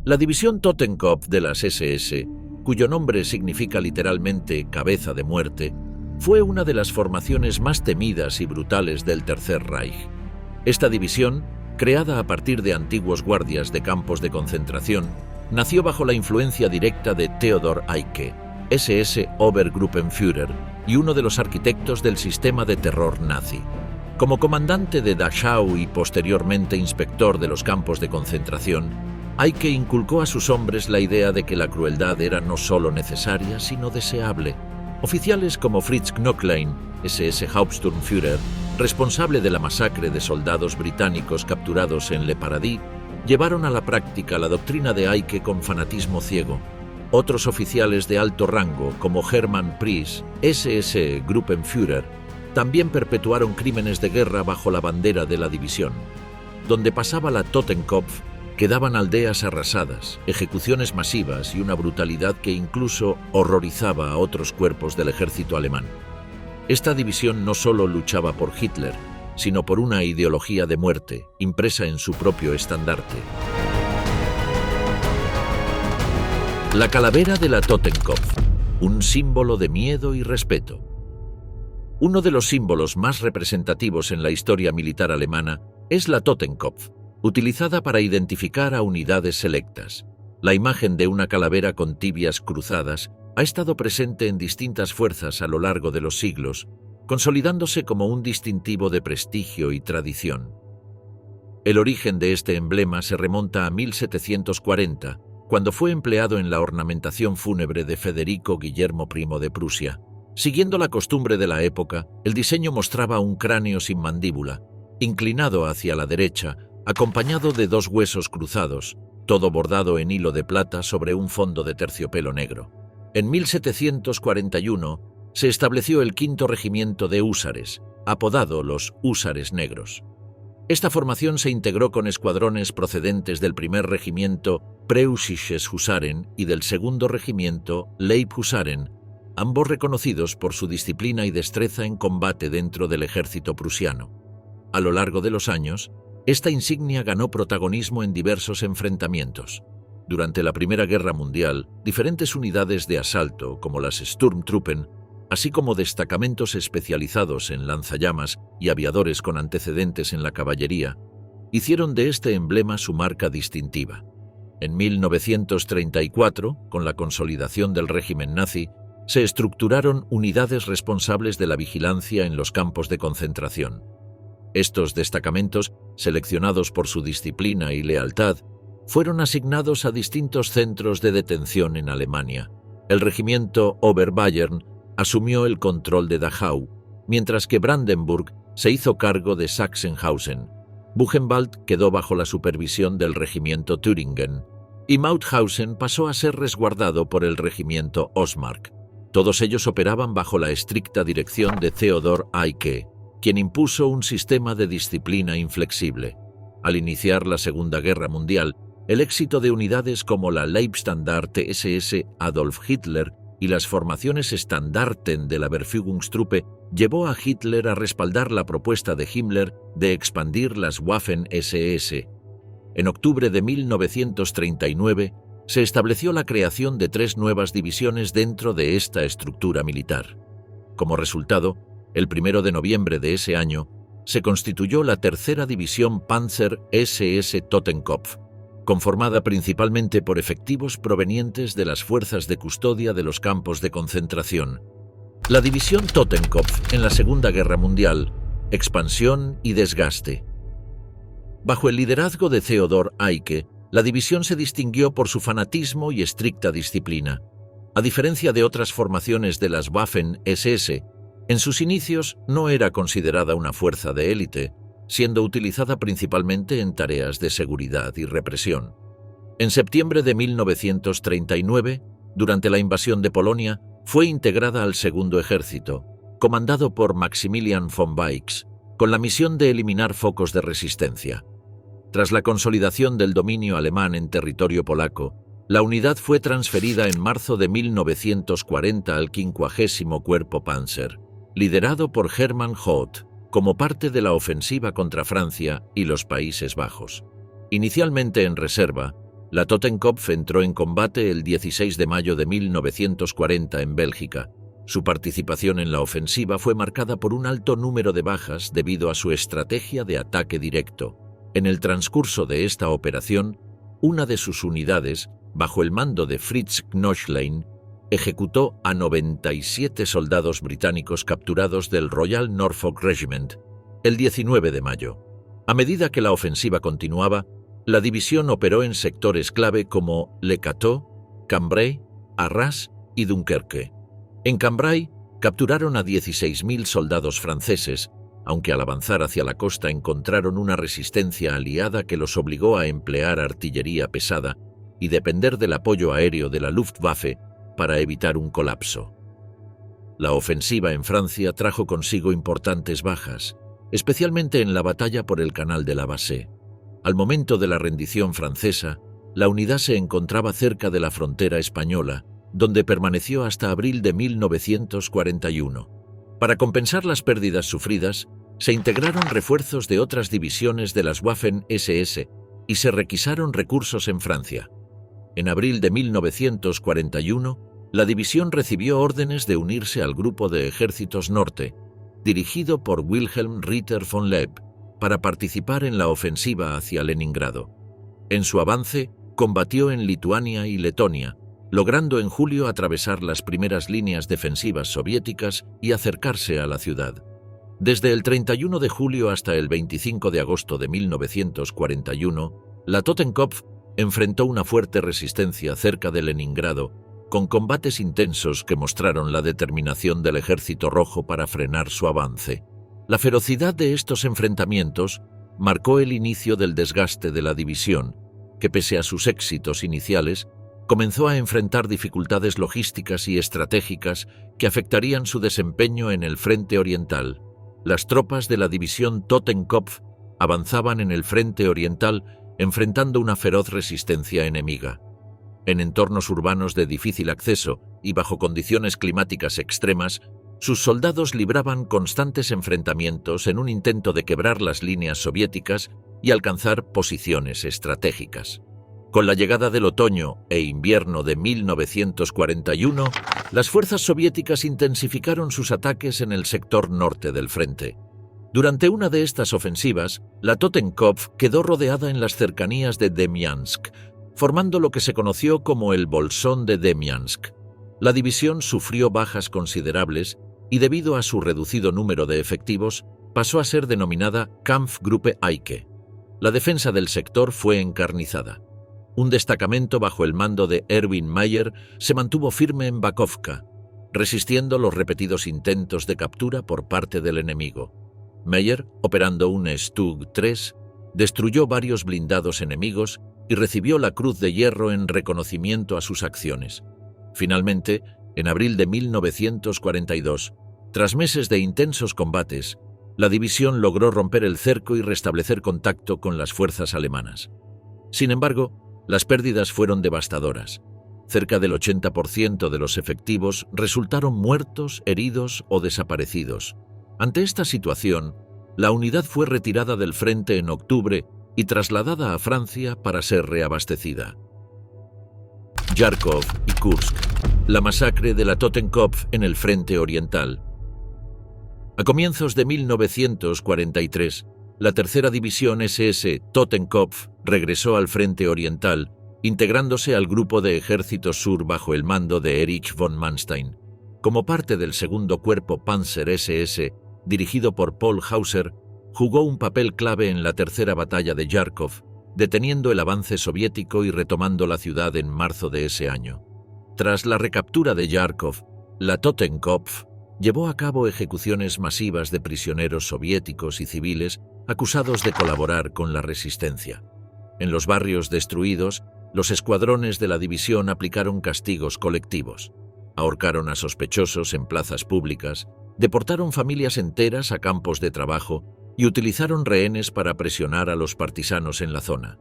La división Totenkopf de las SS, cuyo nombre significa literalmente cabeza de muerte, fue una de las formaciones más temidas y brutales del Tercer Reich. Esta división, creada a partir de antiguos guardias de campos de concentración, nació bajo la influencia directa de Theodor Eicke, SS Obergruppenführer y uno de los arquitectos del sistema de terror nazi. Como comandante de Dachau y posteriormente inspector de los campos de concentración, Eicke inculcó a sus hombres la idea de que la crueldad era no solo necesaria, sino deseable. Oficiales como Fritz Knöchlein, SS Hauptsturmführer, responsable de la masacre de soldados británicos capturados en Le Paradis, llevaron a la práctica la doctrina de Eicke con fanatismo ciego. Otros oficiales de alto rango, como Hermann Priess, SS Gruppenführer, también perpetuaron crímenes de guerra bajo la bandera de la división. Donde pasaba la Totenkopf, quedaban aldeas arrasadas, ejecuciones masivas y una brutalidad que incluso horrorizaba a otros cuerpos del ejército alemán. Esta división no solo luchaba por Hitler, sino por una ideología de muerte, impresa en su propio estandarte. La calavera de la Totenkopf, un símbolo de miedo y respeto. Uno de los símbolos más representativos en la historia militar alemana es la Totenkopf, utilizada para identificar a unidades selectas. La imagen de una calavera con tibias cruzadas ha estado presente en distintas fuerzas a lo largo de los siglos, consolidándose como un distintivo de prestigio y tradición. El origen de este emblema se remonta a 1740, cuando fue empleado en la ornamentación fúnebre de Federico Guillermo I de Prusia. Siguiendo la costumbre de la época, el diseño mostraba un cráneo sin mandíbula, inclinado hacia la derecha, acompañado de dos huesos cruzados, todo bordado en hilo de plata sobre un fondo de terciopelo negro. En 1741 se estableció el quinto regimiento de húsares, apodado los Húsares Negros. Esta formación se integró con escuadrones procedentes del primer regimiento Preußisches Husaren y del segundo regimiento Leibhusaren, ambos reconocidos por su disciplina y destreza en combate dentro del ejército prusiano. A lo largo de los años, esta insignia ganó protagonismo en diversos enfrentamientos. Durante la Primera Guerra Mundial, diferentes unidades de asalto, como las Sturmtruppen, así como destacamentos especializados en lanzallamas y aviadores con antecedentes en la caballería, hicieron de este emblema su marca distintiva. En 1934, con la consolidación del régimen nazi, se estructuraron unidades responsables de la vigilancia en los campos de concentración. Estos destacamentos, seleccionados por su disciplina y lealtad, fueron asignados a distintos centros de detención en Alemania. El regimiento Oberbayern asumió el control de Dachau, mientras que Brandenburg se hizo cargo de Sachsenhausen. Buchenwald quedó bajo la supervisión del regimiento Thüringen, y Mauthausen pasó a ser resguardado por el regimiento Ostmark. Todos ellos operaban bajo la estricta dirección de Theodor Eicke, quien impuso un sistema de disciplina inflexible. Al iniciar la Segunda Guerra Mundial, el éxito de unidades como la Leibstandarte SS Adolf Hitler y las formaciones Standarten de la Verfügungstruppe llevó a Hitler a respaldar la propuesta de Himmler de expandir las Waffen-SS. En octubre de 1939, se estableció la creación de 3 nuevas divisiones dentro de esta estructura militar. Como resultado, el 1 de noviembre de ese año, se constituyó la tercera división Panzer SS Totenkopf, conformada principalmente por efectivos provenientes de las fuerzas de custodia de los campos de concentración. La división Totenkopf en la Segunda Guerra Mundial, expansión y desgaste. Bajo el liderazgo de Theodor Eicke, la división se distinguió por su fanatismo y estricta disciplina. A diferencia de otras formaciones de las Waffen-SS, en sus inicios no era considerada una fuerza de élite, siendo utilizada principalmente en tareas de seguridad y represión. En septiembre de 1939, durante la invasión de Polonia, fue integrada al Segundo Ejército, comandado por Maximilian von Beix, con la misión de eliminar focos de resistencia. Tras la consolidación del dominio alemán en territorio polaco, la unidad fue transferida en marzo de 1940 al 50º Cuerpo Panzer, liderado por Hermann Hoth, como parte de la ofensiva contra Francia y los Países Bajos. Inicialmente en reserva, La Totenkopf entró en combate el 16 de mayo de 1940 en Bélgica. Su participación en la ofensiva fue marcada por un alto número de bajas debido a su estrategia de ataque directo. En el transcurso de esta operación, una de sus unidades, bajo el mando de Fritz Knochlein, ejecutó a 97 soldados británicos capturados del Royal Norfolk Regiment el 19 de mayo. A medida que la ofensiva continuaba, la división operó en sectores clave como Le Cateau, Cambrai, Arras y Dunkerque. En Cambrai capturaron a 16.000 soldados franceses, aunque al avanzar hacia la costa encontraron una resistencia aliada que los obligó a emplear artillería pesada y depender del apoyo aéreo de la Luftwaffe para evitar un colapso. La ofensiva en Francia trajo consigo importantes bajas, especialmente en la batalla por el Canal de la Bassée. Al momento de la rendición francesa, la unidad se encontraba cerca de la frontera española, donde permaneció hasta abril de 1941. Para compensar las pérdidas sufridas, se integraron refuerzos de otras divisiones de las Waffen-SS y se requisaron recursos en Francia. En abril de 1941, la división recibió órdenes de unirse al Grupo de Ejércitos Norte, dirigido por Wilhelm Ritter von Leeb, para participar en la ofensiva hacia Leningrado. En su avance, combatió en Lituania y Letonia, logrando en julio atravesar las primeras líneas defensivas soviéticas y acercarse a la ciudad. Desde el 31 de julio hasta el 25 de agosto de 1941, la Totenkopf enfrentó una fuerte resistencia cerca de Leningrado, con combates intensos que mostraron la determinación del Ejército Rojo para frenar su avance. La ferocidad de estos enfrentamientos marcó el inicio del desgaste de la división, que pese a sus éxitos iniciales, comenzó a enfrentar dificultades logísticas y estratégicas que afectarían su desempeño en el frente oriental. Las tropas de la división Totenkopf avanzaban en el frente oriental enfrentando una feroz resistencia enemiga. En entornos urbanos de difícil acceso y bajo condiciones climáticas extremas, sus soldados libraban constantes enfrentamientos en un intento de quebrar las líneas soviéticas y alcanzar posiciones estratégicas. Con la llegada del otoño e invierno de 1941, las fuerzas soviéticas intensificaron sus ataques en el sector norte del frente. Durante una de estas ofensivas, la Totenkopf quedó rodeada en las cercanías de Demiansk, formando lo que se conoció como el Bolsón de Demiansk. La división sufrió bajas considerables y, debido a su reducido número de efectivos, pasó a ser denominada Kampfgruppe Eicke. La defensa del sector fue encarnizada. Un destacamento bajo el mando de Erwin Mayer se mantuvo firme en Bakovka, resistiendo los repetidos intentos de captura por parte del enemigo. Mayer, operando un Stug 3, destruyó varios blindados enemigos y recibió la Cruz de Hierro en reconocimiento a sus acciones. Finalmente, en abril de 1942, tras meses de intensos combates, la división logró romper el cerco y restablecer contacto con las fuerzas alemanas. Sin embargo, las pérdidas fueron devastadoras. Cerca del 80% de los efectivos resultaron muertos, heridos o desaparecidos. Ante esta situación, la unidad fue retirada del frente en octubre y trasladada a Francia para ser reabastecida. Járkov y Kursk, la masacre de la Totenkopf en el frente oriental. A comienzos de 1943, la tercera división SS Totenkopf regresó al frente oriental, integrándose al Grupo de Ejércitos Sur bajo el mando de Erich von Manstein. Como parte del segundo cuerpo Panzer SS, dirigido por Paul Hauser, jugó un papel clave en la tercera batalla de Járkov, deteniendo el avance soviético y retomando la ciudad en marzo de ese año. Tras la recaptura de Járkov, la Totenkopf llevó a cabo ejecuciones masivas de prisioneros soviéticos y civiles acusados de colaborar con la resistencia. En los barrios destruidos, los escuadrones de la división aplicaron castigos colectivos. Ahorcaron a sospechosos en plazas públicas, deportaron familias enteras a campos de trabajo y utilizaron rehenes para presionar a los partisanos en la zona.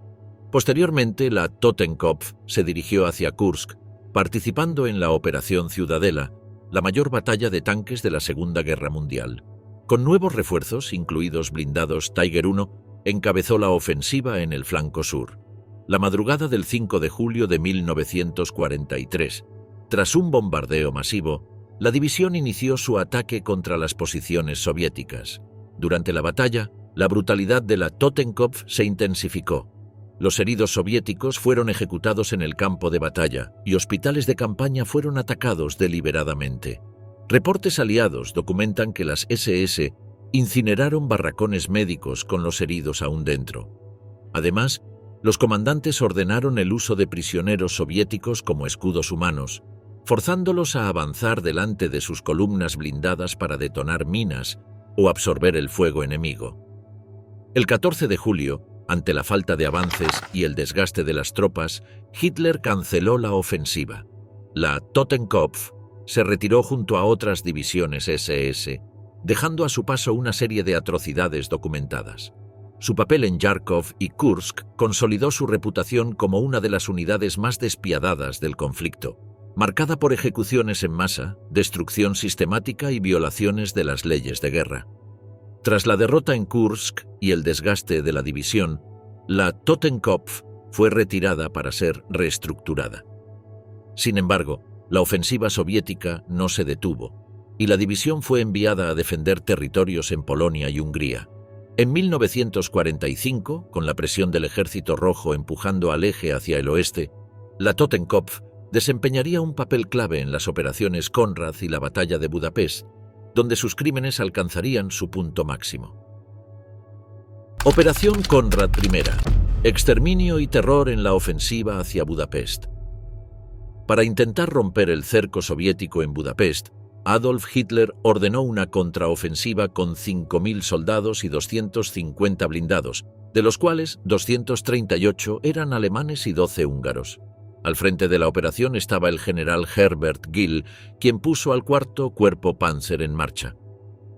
Posteriormente, la Totenkopf se dirigió hacia Kursk, participando en la Operación Ciudadela, la mayor batalla de tanques de la Segunda Guerra Mundial. Con nuevos refuerzos, incluidos blindados Tiger I, encabezó la ofensiva en el flanco sur. La madrugada del 5 de julio de 1943, tras un bombardeo masivo, la división inició su ataque contra las posiciones soviéticas. Durante la batalla, la brutalidad de la Totenkopf se intensificó. Los heridos soviéticos fueron ejecutados en el campo de batalla y hospitales de campaña fueron atacados deliberadamente. Reportes aliados documentan que las SS incineraron barracones médicos con los heridos aún dentro. Además, los comandantes ordenaron el uso de prisioneros soviéticos como escudos humanos, forzándolos a avanzar delante de sus columnas blindadas para detonar minas o absorber el fuego enemigo. El 14 de julio, ante la falta de avances y el desgaste de las tropas, Hitler canceló la ofensiva. La Totenkopf se retiró junto a otras divisiones SS, dejando a su paso una serie de atrocidades documentadas. Su papel en Kharkov y Kursk consolidó su reputación como una de las unidades más despiadadas del conflicto, marcada por ejecuciones en masa, destrucción sistemática y violaciones de las leyes de guerra. Tras la derrota en Kursk y el desgaste de la división, la Totenkopf fue retirada para ser reestructurada. Sin embargo, la ofensiva soviética no se detuvo, y la división fue enviada a defender territorios en Polonia y Hungría. En 1945, con la presión del Ejército Rojo empujando al eje hacia el oeste, la Totenkopf desempeñaría un papel clave en las operaciones Konrad y la Batalla de Budapest, donde sus crímenes alcanzarían su punto máximo. Operación Konrad I. Exterminio y terror en la ofensiva hacia Budapest. Para intentar romper el cerco soviético en Budapest, Adolf Hitler ordenó una contraofensiva con 5.000 soldados y 250 blindados, de los cuales 238 eran alemanes y 12 húngaros. Al frente de la operación estaba el general Herbert Gill, quien puso al cuarto cuerpo Panzer en marcha.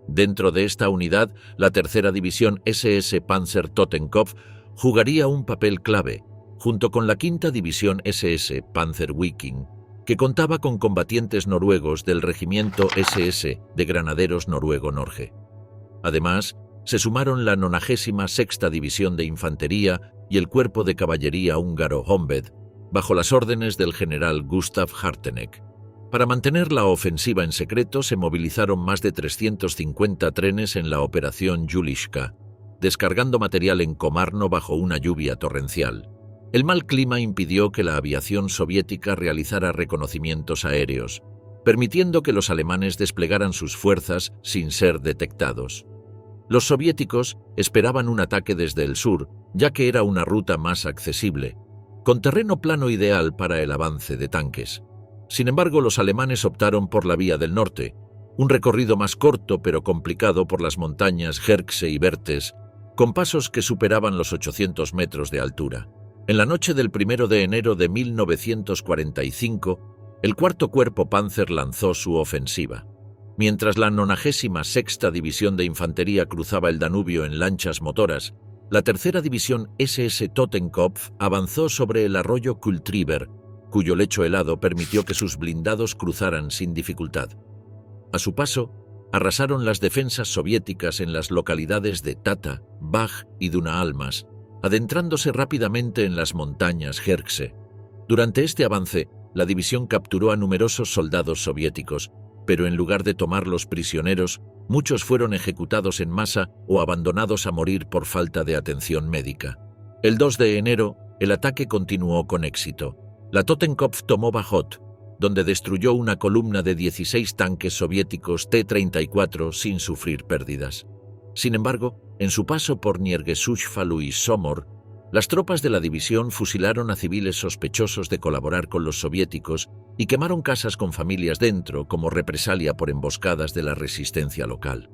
Dentro de esta unidad, la tercera división SS Panzer Totenkopf jugaría un papel clave, junto con la quinta división SS Panzer Viking, que contaba con combatientes noruegos del regimiento SS de Granaderos Noruego Norge. Además, se sumaron la 96ª División de Infantería y el Cuerpo de Caballería húngaro Honved, bajo las órdenes del general Gustav Harteneck. Para mantener la ofensiva en secreto se movilizaron más de 350 trenes en la operación Juliska, descargando material en Komarno bajo una lluvia torrencial. El mal clima impidió que la aviación soviética realizara reconocimientos aéreos, permitiendo que los alemanes desplegaran sus fuerzas sin ser detectados. Los soviéticos esperaban un ataque desde el sur, ya que era una ruta más accesible, con terreno plano ideal para el avance de tanques. Sin embargo, los alemanes optaron por la vía del norte, un recorrido más corto pero complicado por las montañas Herkse y Vertes, con pasos que superaban los 800 metros de altura. En la noche del 1 de enero de 1945, el cuarto cuerpo Panzer lanzó su ofensiva. Mientras la 96ª División de Infantería cruzaba el Danubio en lanchas motoras, la tercera división SS Totenkopf avanzó sobre el arroyo Kultriber, cuyo lecho helado permitió que sus blindados cruzaran sin dificultad. A su paso, arrasaron las defensas soviéticas en las localidades de Tata, Baj y Duna-Almas, adentrándose rápidamente en las montañas Herkse. Durante este avance, la división capturó a numerosos soldados soviéticos, pero en lugar de tomarlos prisioneros, muchos fueron ejecutados en masa o abandonados a morir por falta de atención médica. El 2 de enero, el ataque continuó con éxito. La Totenkopf tomó Bajot, donde destruyó una columna de 16 tanques soviéticos T-34 sin sufrir pérdidas. Sin embargo, en su paso por Niergesuchfalu y Somor, las tropas de la división fusilaron a civiles sospechosos de colaborar con los soviéticos y quemaron casas con familias dentro como represalia por emboscadas de la resistencia local.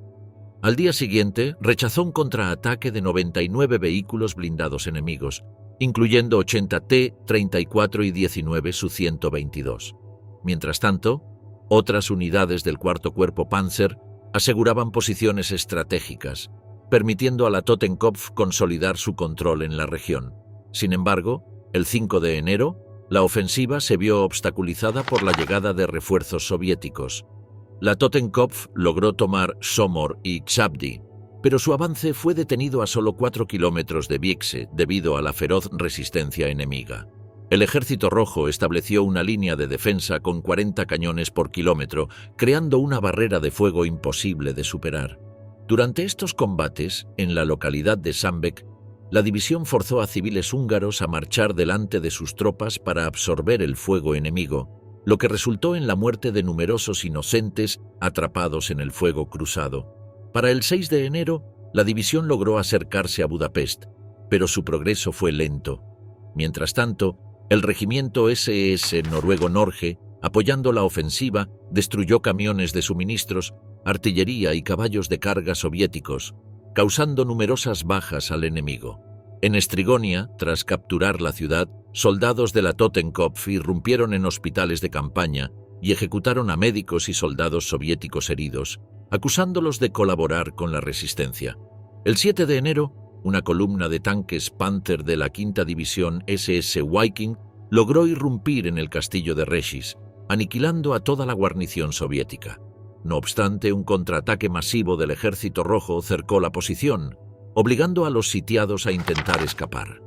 Al día siguiente, rechazó un contraataque de 99 vehículos blindados enemigos, incluyendo 80 T-34 y 19 Su-122. Mientras tanto, otras unidades del cuarto cuerpo Panzer aseguraban posiciones estratégicas, permitiendo a la Totenkopf consolidar su control en la región. Sin embargo, el 5 de enero, la ofensiva se vio obstaculizada por la llegada de refuerzos soviéticos. La Totenkopf logró tomar Somor y Chavdy, pero su avance fue detenido a solo 4 kilómetros de Wiekse debido a la feroz resistencia enemiga. El Ejército Rojo estableció una línea de defensa con 40 cañones por kilómetro, creando una barrera de fuego imposible de superar. Durante estos combates, en la localidad de Sambek, la división forzó a civiles húngaros a marchar delante de sus tropas para absorber el fuego enemigo, lo que resultó en la muerte de numerosos inocentes atrapados en el fuego cruzado. Para el 6 de enero, la división logró acercarse a Budapest, pero su progreso fue lento. Mientras tanto, el regimiento SS noruego Norge, apoyando la ofensiva, destruyó camiones de suministros, artillería y caballos de carga soviéticos, causando numerosas bajas al enemigo. En Estrigonia, tras capturar la ciudad, soldados de la Totenkopf irrumpieron en hospitales de campaña y ejecutaron a médicos y soldados soviéticos heridos, acusándolos de colaborar con la resistencia. El 7 de enero, una columna de tanques Panther de la 5ª División SS Viking logró irrumpir en el castillo de Reshis, aniquilando a toda la guarnición soviética. No obstante, un contraataque masivo del Ejército Rojo cercó la posición, obligando a los sitiados a intentar escapar.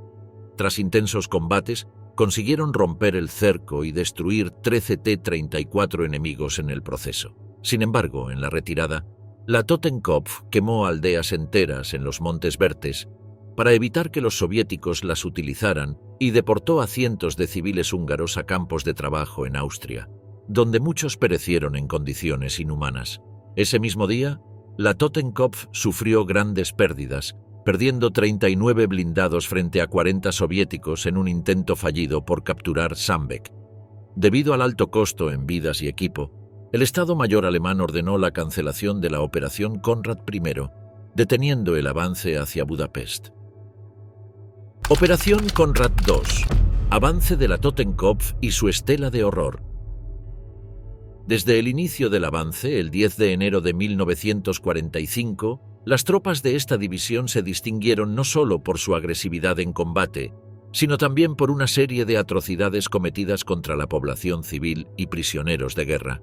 Tras intensos combates, consiguieron romper el cerco y destruir 13 T-34 enemigos en el proceso. Sin embargo, en la retirada, la Totenkopf quemó aldeas enteras en los Montes Vertes para evitar que los soviéticos las utilizaran y deportó a cientos de civiles húngaros a campos de trabajo en Austria, donde muchos perecieron en condiciones inhumanas. Ese mismo día, la Totenkopf sufrió grandes pérdidas, perdiendo 39 blindados frente a 40 soviéticos en un intento fallido por capturar Sambek. Debido al alto costo en vidas y equipo, el Estado Mayor alemán ordenó la cancelación de la Operación Konrad I, deteniendo el avance hacia Budapest. Operación Konrad II. Avance de la Totenkopf y su estela de horror. Desde el inicio del avance, el 10 de enero de 1945, las tropas de esta división se distinguieron no solo por su agresividad en combate, sino también por una serie de atrocidades cometidas contra la población civil y prisioneros de guerra.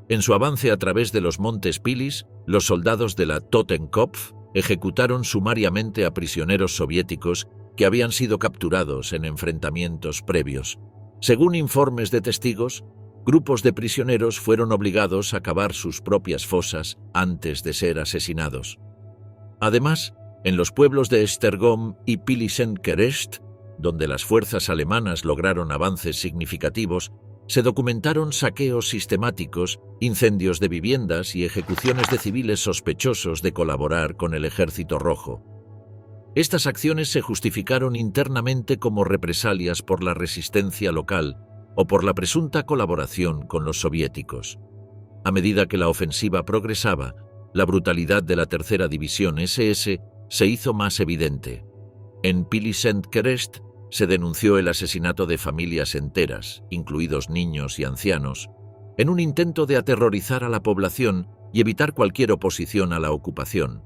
En su avance a través de los montes Pilis, los soldados de la Totenkopf ejecutaron sumariamente a prisioneros soviéticos que habían sido capturados en enfrentamientos previos. Según informes de testigos, grupos de prisioneros fueron obligados a cavar sus propias fosas antes de ser asesinados. Además, en los pueblos de Esztergom y Pilis-Kerest, donde las fuerzas alemanas lograron avances significativos, se documentaron saqueos sistemáticos, incendios de viviendas y ejecuciones de civiles sospechosos de colaborar con el Ejército Rojo. Estas acciones se justificaron internamente como represalias por la resistencia local o por la presunta colaboración con los soviéticos. A medida que la ofensiva progresaba, la brutalidad de la 3ª División SS se hizo más evidente. En Pilis-Kerest se denunció el asesinato de familias enteras, incluidos niños y ancianos, en un intento de aterrorizar a la población y evitar cualquier oposición a la ocupación.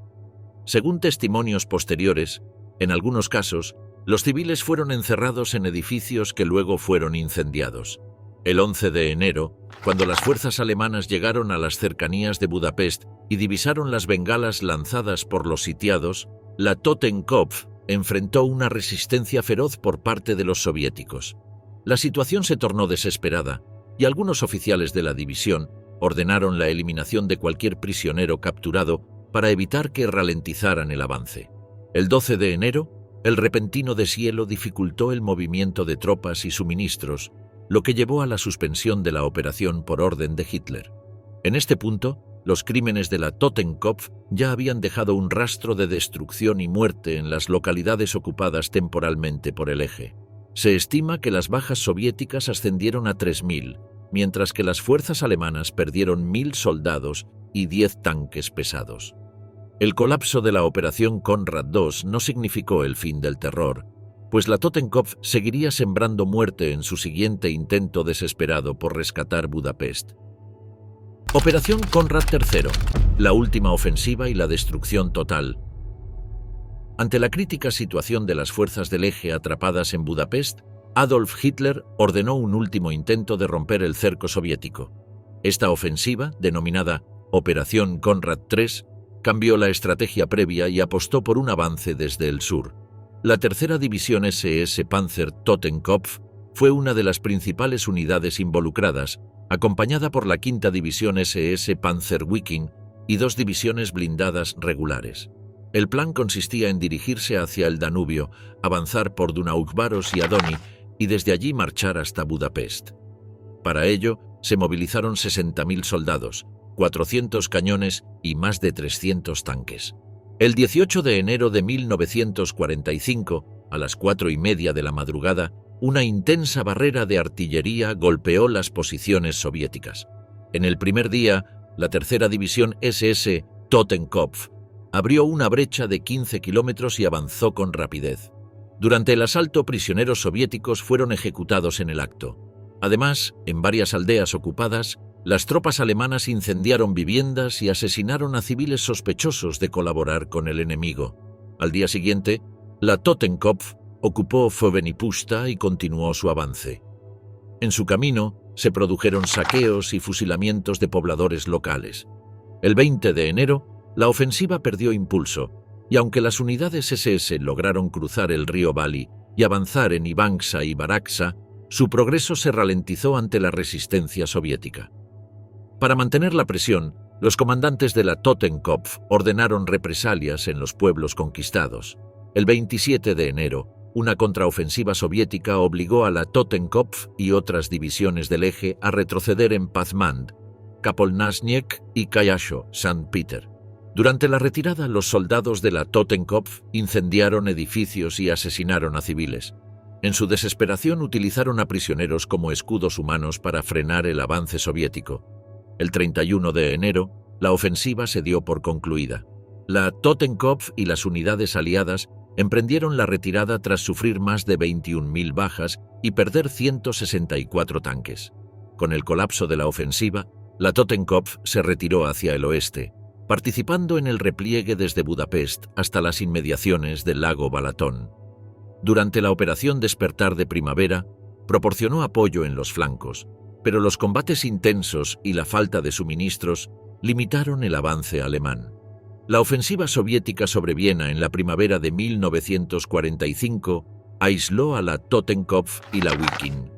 Según testimonios posteriores, en algunos casos, los civiles fueron encerrados en edificios que luego fueron incendiados. El 11 de enero, cuando las fuerzas alemanas llegaron a las cercanías de Budapest y divisaron las bengalas lanzadas por los sitiados, la Totenkopf enfrentó una resistencia feroz por parte de los soviéticos. La situación se tornó desesperada y algunos oficiales de la división ordenaron la eliminación de cualquier prisionero capturado para evitar que ralentizaran el avance. El 12 de enero, el repentino deshielo dificultó el movimiento de tropas y suministros, lo que llevó a la suspensión de la operación por orden de Hitler. En este punto, los crímenes de la Totenkopf ya habían dejado un rastro de destrucción y muerte en las localidades ocupadas temporalmente por el eje. Se estima que las bajas soviéticas ascendieron a 3.000, mientras que las fuerzas alemanas perdieron 1.000 soldados y 10 tanques pesados. El colapso de la Operación Konrad II no significó el fin del terror, pues la Totenkopf seguiría sembrando muerte en su siguiente intento desesperado por rescatar Budapest. Operación Konrad III, la última ofensiva y la destrucción total. Ante la crítica situación de las fuerzas del eje atrapadas en Budapest, Adolf Hitler ordenó un último intento de romper el cerco soviético. Esta ofensiva, denominada Operación Konrad III, cambió la estrategia previa y apostó por un avance desde el sur. La tercera división SS Panzer Totenkopf fue una de las principales unidades involucradas, acompañada por la quinta división SS Panzer Viking y 2 divisiones blindadas regulares. El plan consistía en dirigirse hacia el Danubio, avanzar por Dunaújváros y Adoni y desde allí marchar hasta Budapest. Para ello, se movilizaron 60.000 soldados, 400 cañones y más de 300 tanques. El 18 de enero de 1945, a las 4:30 de la madrugada, una intensa barrera de artillería golpeó las posiciones soviéticas. En el primer día, la tercera división SS Totenkopf abrió una brecha de 15 kilómetros y avanzó con rapidez. Durante el asalto, prisioneros soviéticos fueron ejecutados en el acto. Además, en varias aldeas ocupadas, las tropas alemanas incendiaron viviendas y asesinaron a civiles sospechosos de colaborar con el enemigo. Al día siguiente, la Totenkopf ocupó Fővenipusta y continuó su avance. En su camino, se produjeron saqueos y fusilamientos de pobladores locales. El 20 de enero, la ofensiva perdió impulso, y aunque las unidades SS lograron cruzar el río Vali y avanzar en Ivanxa y Baraxa, su progreso se ralentizó ante la resistencia soviética. Para mantener la presión, los comandantes de la Totenkopf ordenaron represalias en los pueblos conquistados. El 27 de enero, una contraofensiva soviética obligó a la Totenkopf y otras divisiones del eje a retroceder en Pazmand, Kapolnasniek y Kayasho-St. Peter. Durante la retirada, los soldados de la Totenkopf incendiaron edificios y asesinaron a civiles. En su desesperación utilizaron a prisioneros como escudos humanos para frenar el avance soviético. El 31 de enero, la ofensiva se dio por concluida. La Totenkopf y las unidades aliadas emprendieron la retirada tras sufrir más de 21.000 bajas y perder 164 tanques. Con el colapso de la ofensiva, la Totenkopf se retiró hacia el oeste, participando en el repliegue desde Budapest hasta las inmediaciones del lago Balatón. Durante la operación Despertar de Primavera, proporcionó apoyo en los flancos, pero los combates intensos y la falta de suministros limitaron el avance alemán. La ofensiva soviética sobre Viena en la primavera de 1945 aisló a la Totenkopf y la Viking.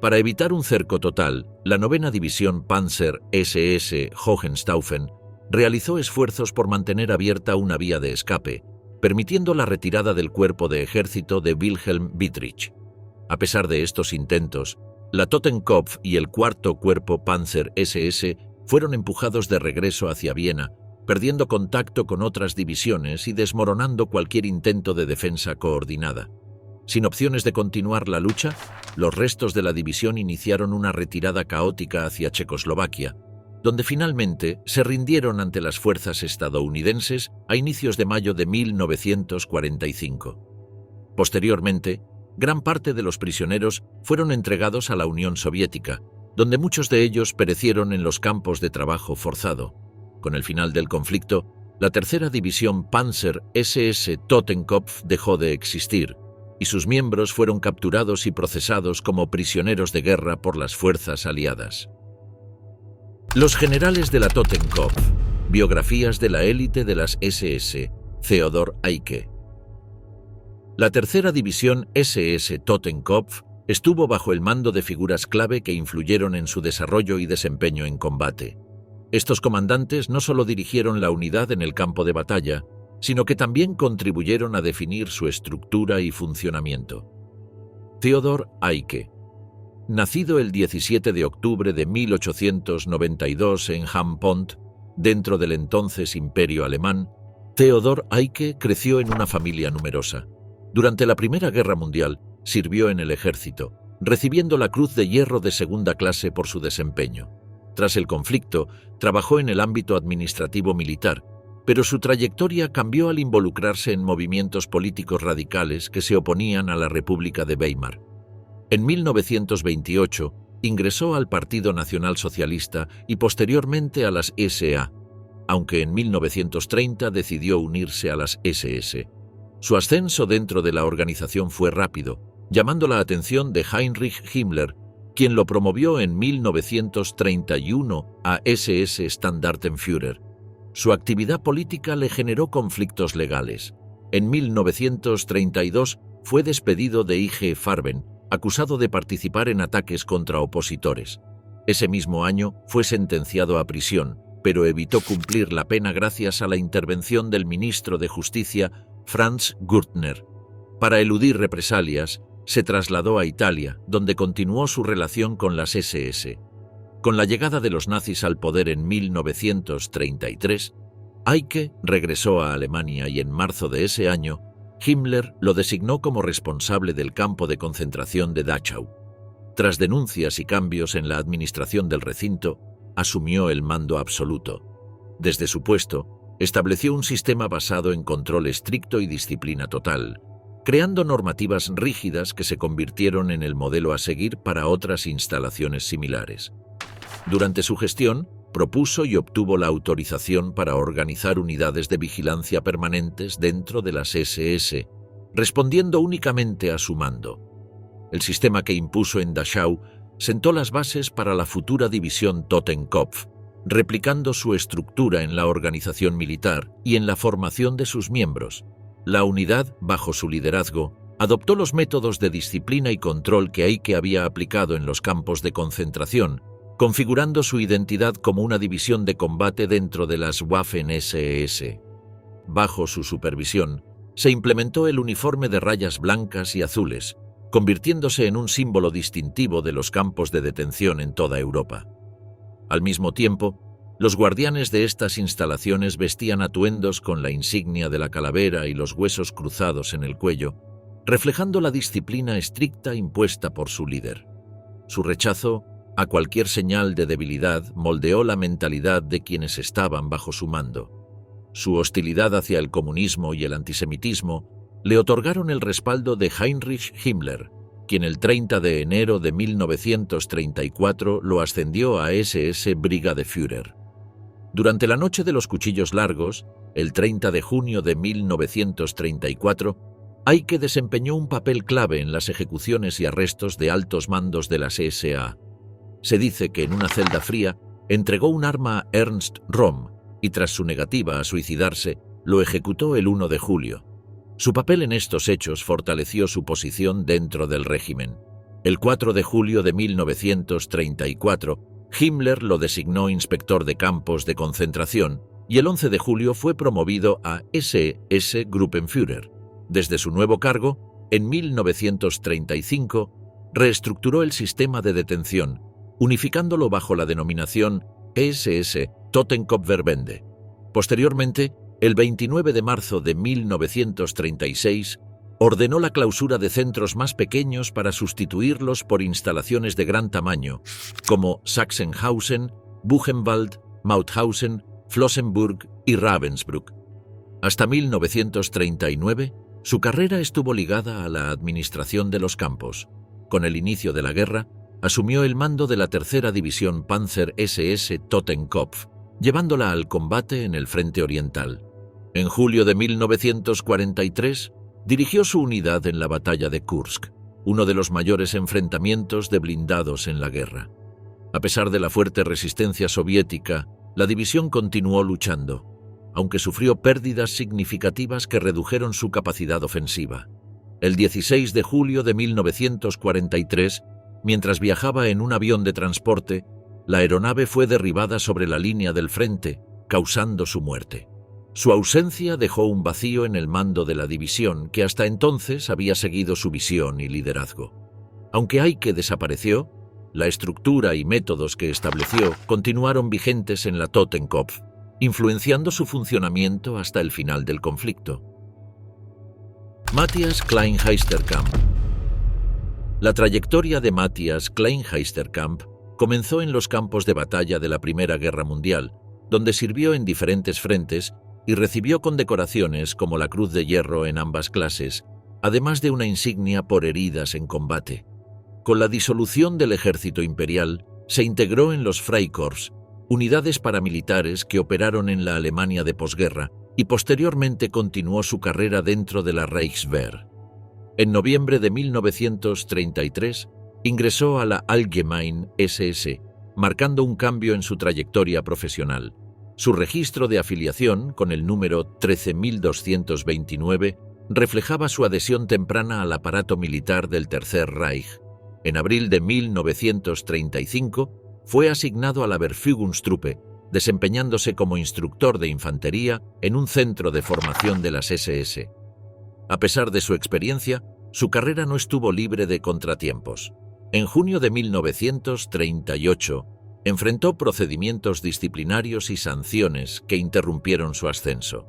Para evitar un cerco total, la 9ª División Panzer SS Hohenstaufen realizó esfuerzos por mantener abierta una vía de escape, permitiendo la retirada del cuerpo de ejército de Wilhelm Dietrich. A pesar de estos intentos, la Totenkopf y el 4º Cuerpo Panzer SS fueron empujados de regreso hacia Viena, perdiendo contacto con otras divisiones y desmoronando cualquier intento de defensa coordinada. Sin opciones de continuar la lucha, los restos de la división iniciaron una retirada caótica hacia Checoslovaquia, donde finalmente se rindieron ante las fuerzas estadounidenses a inicios de mayo de 1945. Posteriormente, gran parte de los prisioneros fueron entregados a la Unión Soviética, donde muchos de ellos perecieron en los campos de trabajo forzado. Con el final del conflicto, la tercera división Panzer SS Totenkopf dejó de existir, y sus miembros fueron capturados y procesados como prisioneros de guerra por las fuerzas aliadas. Los generales de la Totenkopf. Biografías de la élite de las SS. Theodor Eicke. La tercera división SS Totenkopf estuvo bajo el mando de figuras clave que influyeron en su desarrollo y desempeño en combate. Estos comandantes no solo dirigieron la unidad en el campo de batalla, sino que también contribuyeron a definir su estructura y funcionamiento. Theodor Eicke. Nacido el 17 de octubre de 1892 en Hampont, dentro del entonces Imperio Alemán, Theodor Eicke creció en una familia numerosa. Durante la Primera Guerra Mundial, sirvió en el ejército, recibiendo la Cruz de Hierro de segunda clase por su desempeño. Tras el conflicto, trabajó en el ámbito administrativo militar, pero su trayectoria cambió al involucrarse en movimientos políticos radicales que se oponían a la República de Weimar. En 1928 ingresó al Partido Nacional Socialista y posteriormente a las SA, aunque en 1930 decidió unirse a las SS. Su ascenso dentro de la organización fue rápido, llamando la atención de Heinrich Himmler, quien lo promovió en 1931 a SS Standartenführer. Su actividad política le generó conflictos legales. En 1932 fue despedido de IG Farben, acusado de participar en ataques contra opositores. Ese mismo año fue sentenciado a prisión, pero evitó cumplir la pena gracias a la intervención del ministro de Justicia, Franz Gürtner. Para eludir represalias, se trasladó a Italia, donde continuó su relación con las SS. Con la llegada de los nazis al poder en 1933, Eicke regresó a Alemania y en marzo de ese año, Himmler lo designó como responsable del campo de concentración de Dachau. Tras denuncias y cambios en la administración del recinto, asumió el mando absoluto. Desde su puesto, estableció un sistema basado en control estricto y disciplina total, creando normativas rígidas que se convirtieron en el modelo a seguir para otras instalaciones similares. Durante su gestión, propuso y obtuvo la autorización para organizar unidades de vigilancia permanentes dentro de las SS, respondiendo únicamente a su mando. El sistema que impuso en Dachau sentó las bases para la futura división Totenkopf, replicando su estructura en la organización militar y en la formación de sus miembros. La unidad, bajo su liderazgo, adoptó los métodos de disciplina y control que Eicke había aplicado en los campos de concentración, configurando su identidad como una división de combate dentro de las Waffen-SS. Bajo su supervisión, se implementó el uniforme de rayas blancas y azules, convirtiéndose en un símbolo distintivo de los campos de detención en toda Europa. Al mismo tiempo, los guardianes de estas instalaciones vestían atuendos con la insignia de la calavera y los huesos cruzados en el cuello, reflejando la disciplina estricta impuesta por su líder. Su rechazo a cualquier señal de debilidad moldeó la mentalidad de quienes estaban bajo su mando. Su hostilidad hacia el comunismo y el antisemitismo le otorgaron el respaldo de Heinrich Himmler, quien el 30 de enero de 1934 lo ascendió a SS Brigadeführer. Durante la Noche de los Cuchillos Largos, el 30 de junio de 1934, Eicke desempeñó un papel clave en las ejecuciones y arrestos de altos mandos de las SA. Se dice que en una celda fría entregó un arma a Ernst Röhm y tras su negativa a suicidarse, lo ejecutó el 1 de julio. Su papel en estos hechos fortaleció su posición dentro del régimen. El 4 de julio de 1934, Himmler lo designó inspector de campos de concentración y el 11 de julio fue promovido a SS Gruppenführer. Desde su nuevo cargo, en 1935, reestructuró el sistema de detención, unificándolo bajo la denominación SS Totenkopfverbände. Posteriormente, el 29 de marzo de 1936, ordenó la clausura de centros más pequeños para sustituirlos por instalaciones de gran tamaño, como Sachsenhausen, Buchenwald, Mauthausen, Flossenbürg y Ravensbrück. Hasta 1939, su carrera estuvo ligada a la administración de los campos. Con el inicio de la guerra, asumió el mando de la tercera división Panzer SS Totenkopf, llevándola al combate en el frente oriental. En julio de 1943, dirigió su unidad en la batalla de Kursk, uno de los mayores enfrentamientos de blindados en la guerra. A pesar de la fuerte resistencia soviética, la división continuó luchando, aunque sufrió pérdidas significativas que redujeron su capacidad ofensiva. El 16 de julio de 1943, mientras viajaba en un avión de transporte, la aeronave fue derribada sobre la línea del frente, causando su muerte. Su ausencia dejó un vacío en el mando de la división que hasta entonces había seguido su visión y liderazgo. Aunque Eicke desapareció, la estructura y métodos que estableció continuaron vigentes en la Totenkopf, influenciando su funcionamiento hasta el final del conflicto. Matthias Klein-Heisterkamp. La trayectoria de Matthias Klein-Heisterkamp comenzó en los campos de batalla de la Primera Guerra Mundial, donde sirvió en diferentes frentes y recibió condecoraciones como la Cruz de Hierro en ambas clases, además de una insignia por heridas en combate. Con la disolución del ejército imperial, se integró en los Freikorps, unidades paramilitares que operaron en la Alemania de posguerra, y posteriormente continuó su carrera dentro de la Reichswehr. En noviembre de 1933, ingresó a la Allgemeine SS, marcando un cambio en su trayectoria profesional. Su registro de afiliación, con el número 13.229, reflejaba su adhesión temprana al aparato militar del Tercer Reich. En abril de 1935 fue asignado a la Verfügungstruppe, desempeñándose como instructor de infantería en un centro de formación de las SS. A pesar de su experiencia, su carrera no estuvo libre de contratiempos. En junio de 1938, enfrentó procedimientos disciplinarios y sanciones que interrumpieron su ascenso.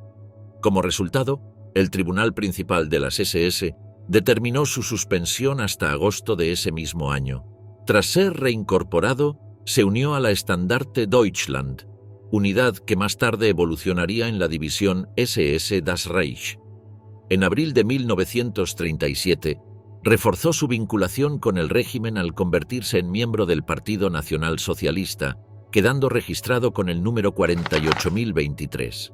Como resultado, el Tribunal Principal de las SS determinó su suspensión hasta agosto de ese mismo año. Tras ser reincorporado, se unió a la Estandarte Deutschland, unidad que más tarde evolucionaría en la división SS Das Reich. En abril de 1937, reforzó su vinculación con el régimen al convertirse en miembro del Partido Nacional Socialista, quedando registrado con el número 48.023.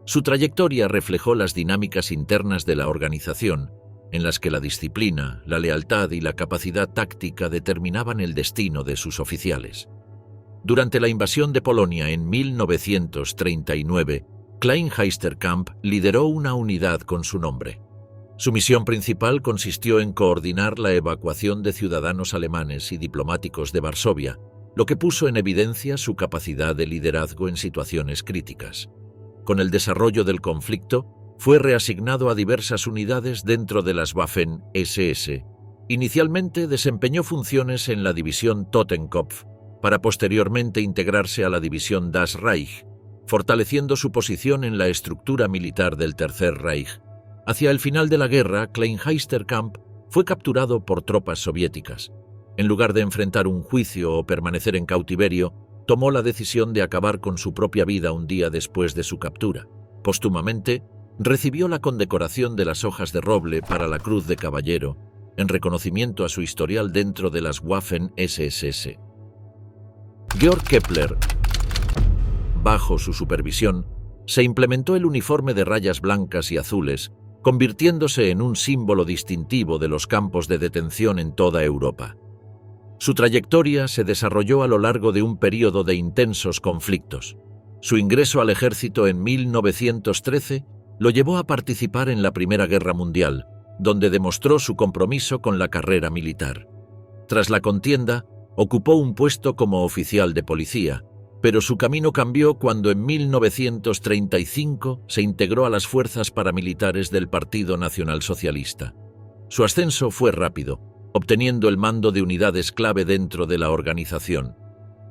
Su trayectoria reflejó las dinámicas internas de la organización, en las que la disciplina, la lealtad y la capacidad táctica determinaban el destino de sus oficiales. Durante la invasión de Polonia en 1939, Klein-Heisterkamp lideró una unidad con su nombre. Su misión principal consistió en coordinar la evacuación de ciudadanos alemanes y diplomáticos de Varsovia, lo que puso en evidencia su capacidad de liderazgo en situaciones críticas. Con el desarrollo del conflicto, fue reasignado a diversas unidades dentro de las Waffen-SS. Inicialmente desempeñó funciones en la división Totenkopf, para posteriormente integrarse a la división Das Reich, fortaleciendo su posición en la estructura militar del Tercer Reich. Hacia el final de la guerra, Klein-Heisterkamp fue capturado por tropas soviéticas. En lugar de enfrentar un juicio o permanecer en cautiverio, tomó la decisión de acabar con su propia vida un día después de su captura. Póstumamente, recibió la condecoración de las Hojas de Roble para la Cruz de Caballero, en reconocimiento a su historial dentro de las Waffen-SS. Georg Kepler. Bajo su supervisión, se implementó el uniforme de rayas blancas y azules, convirtiéndose en un símbolo distintivo de los campos de detención en toda Europa. Su trayectoria se desarrolló a lo largo de un período de intensos conflictos. Su ingreso al ejército en 1913 lo llevó a participar en la Primera Guerra Mundial, donde demostró su compromiso con la carrera militar. Tras la contienda, ocupó un puesto como oficial de policía, pero su camino cambió cuando en 1935 se integró a las fuerzas paramilitares del Partido Nacional Socialista. Su ascenso fue rápido, obteniendo el mando de unidades clave dentro de la organización.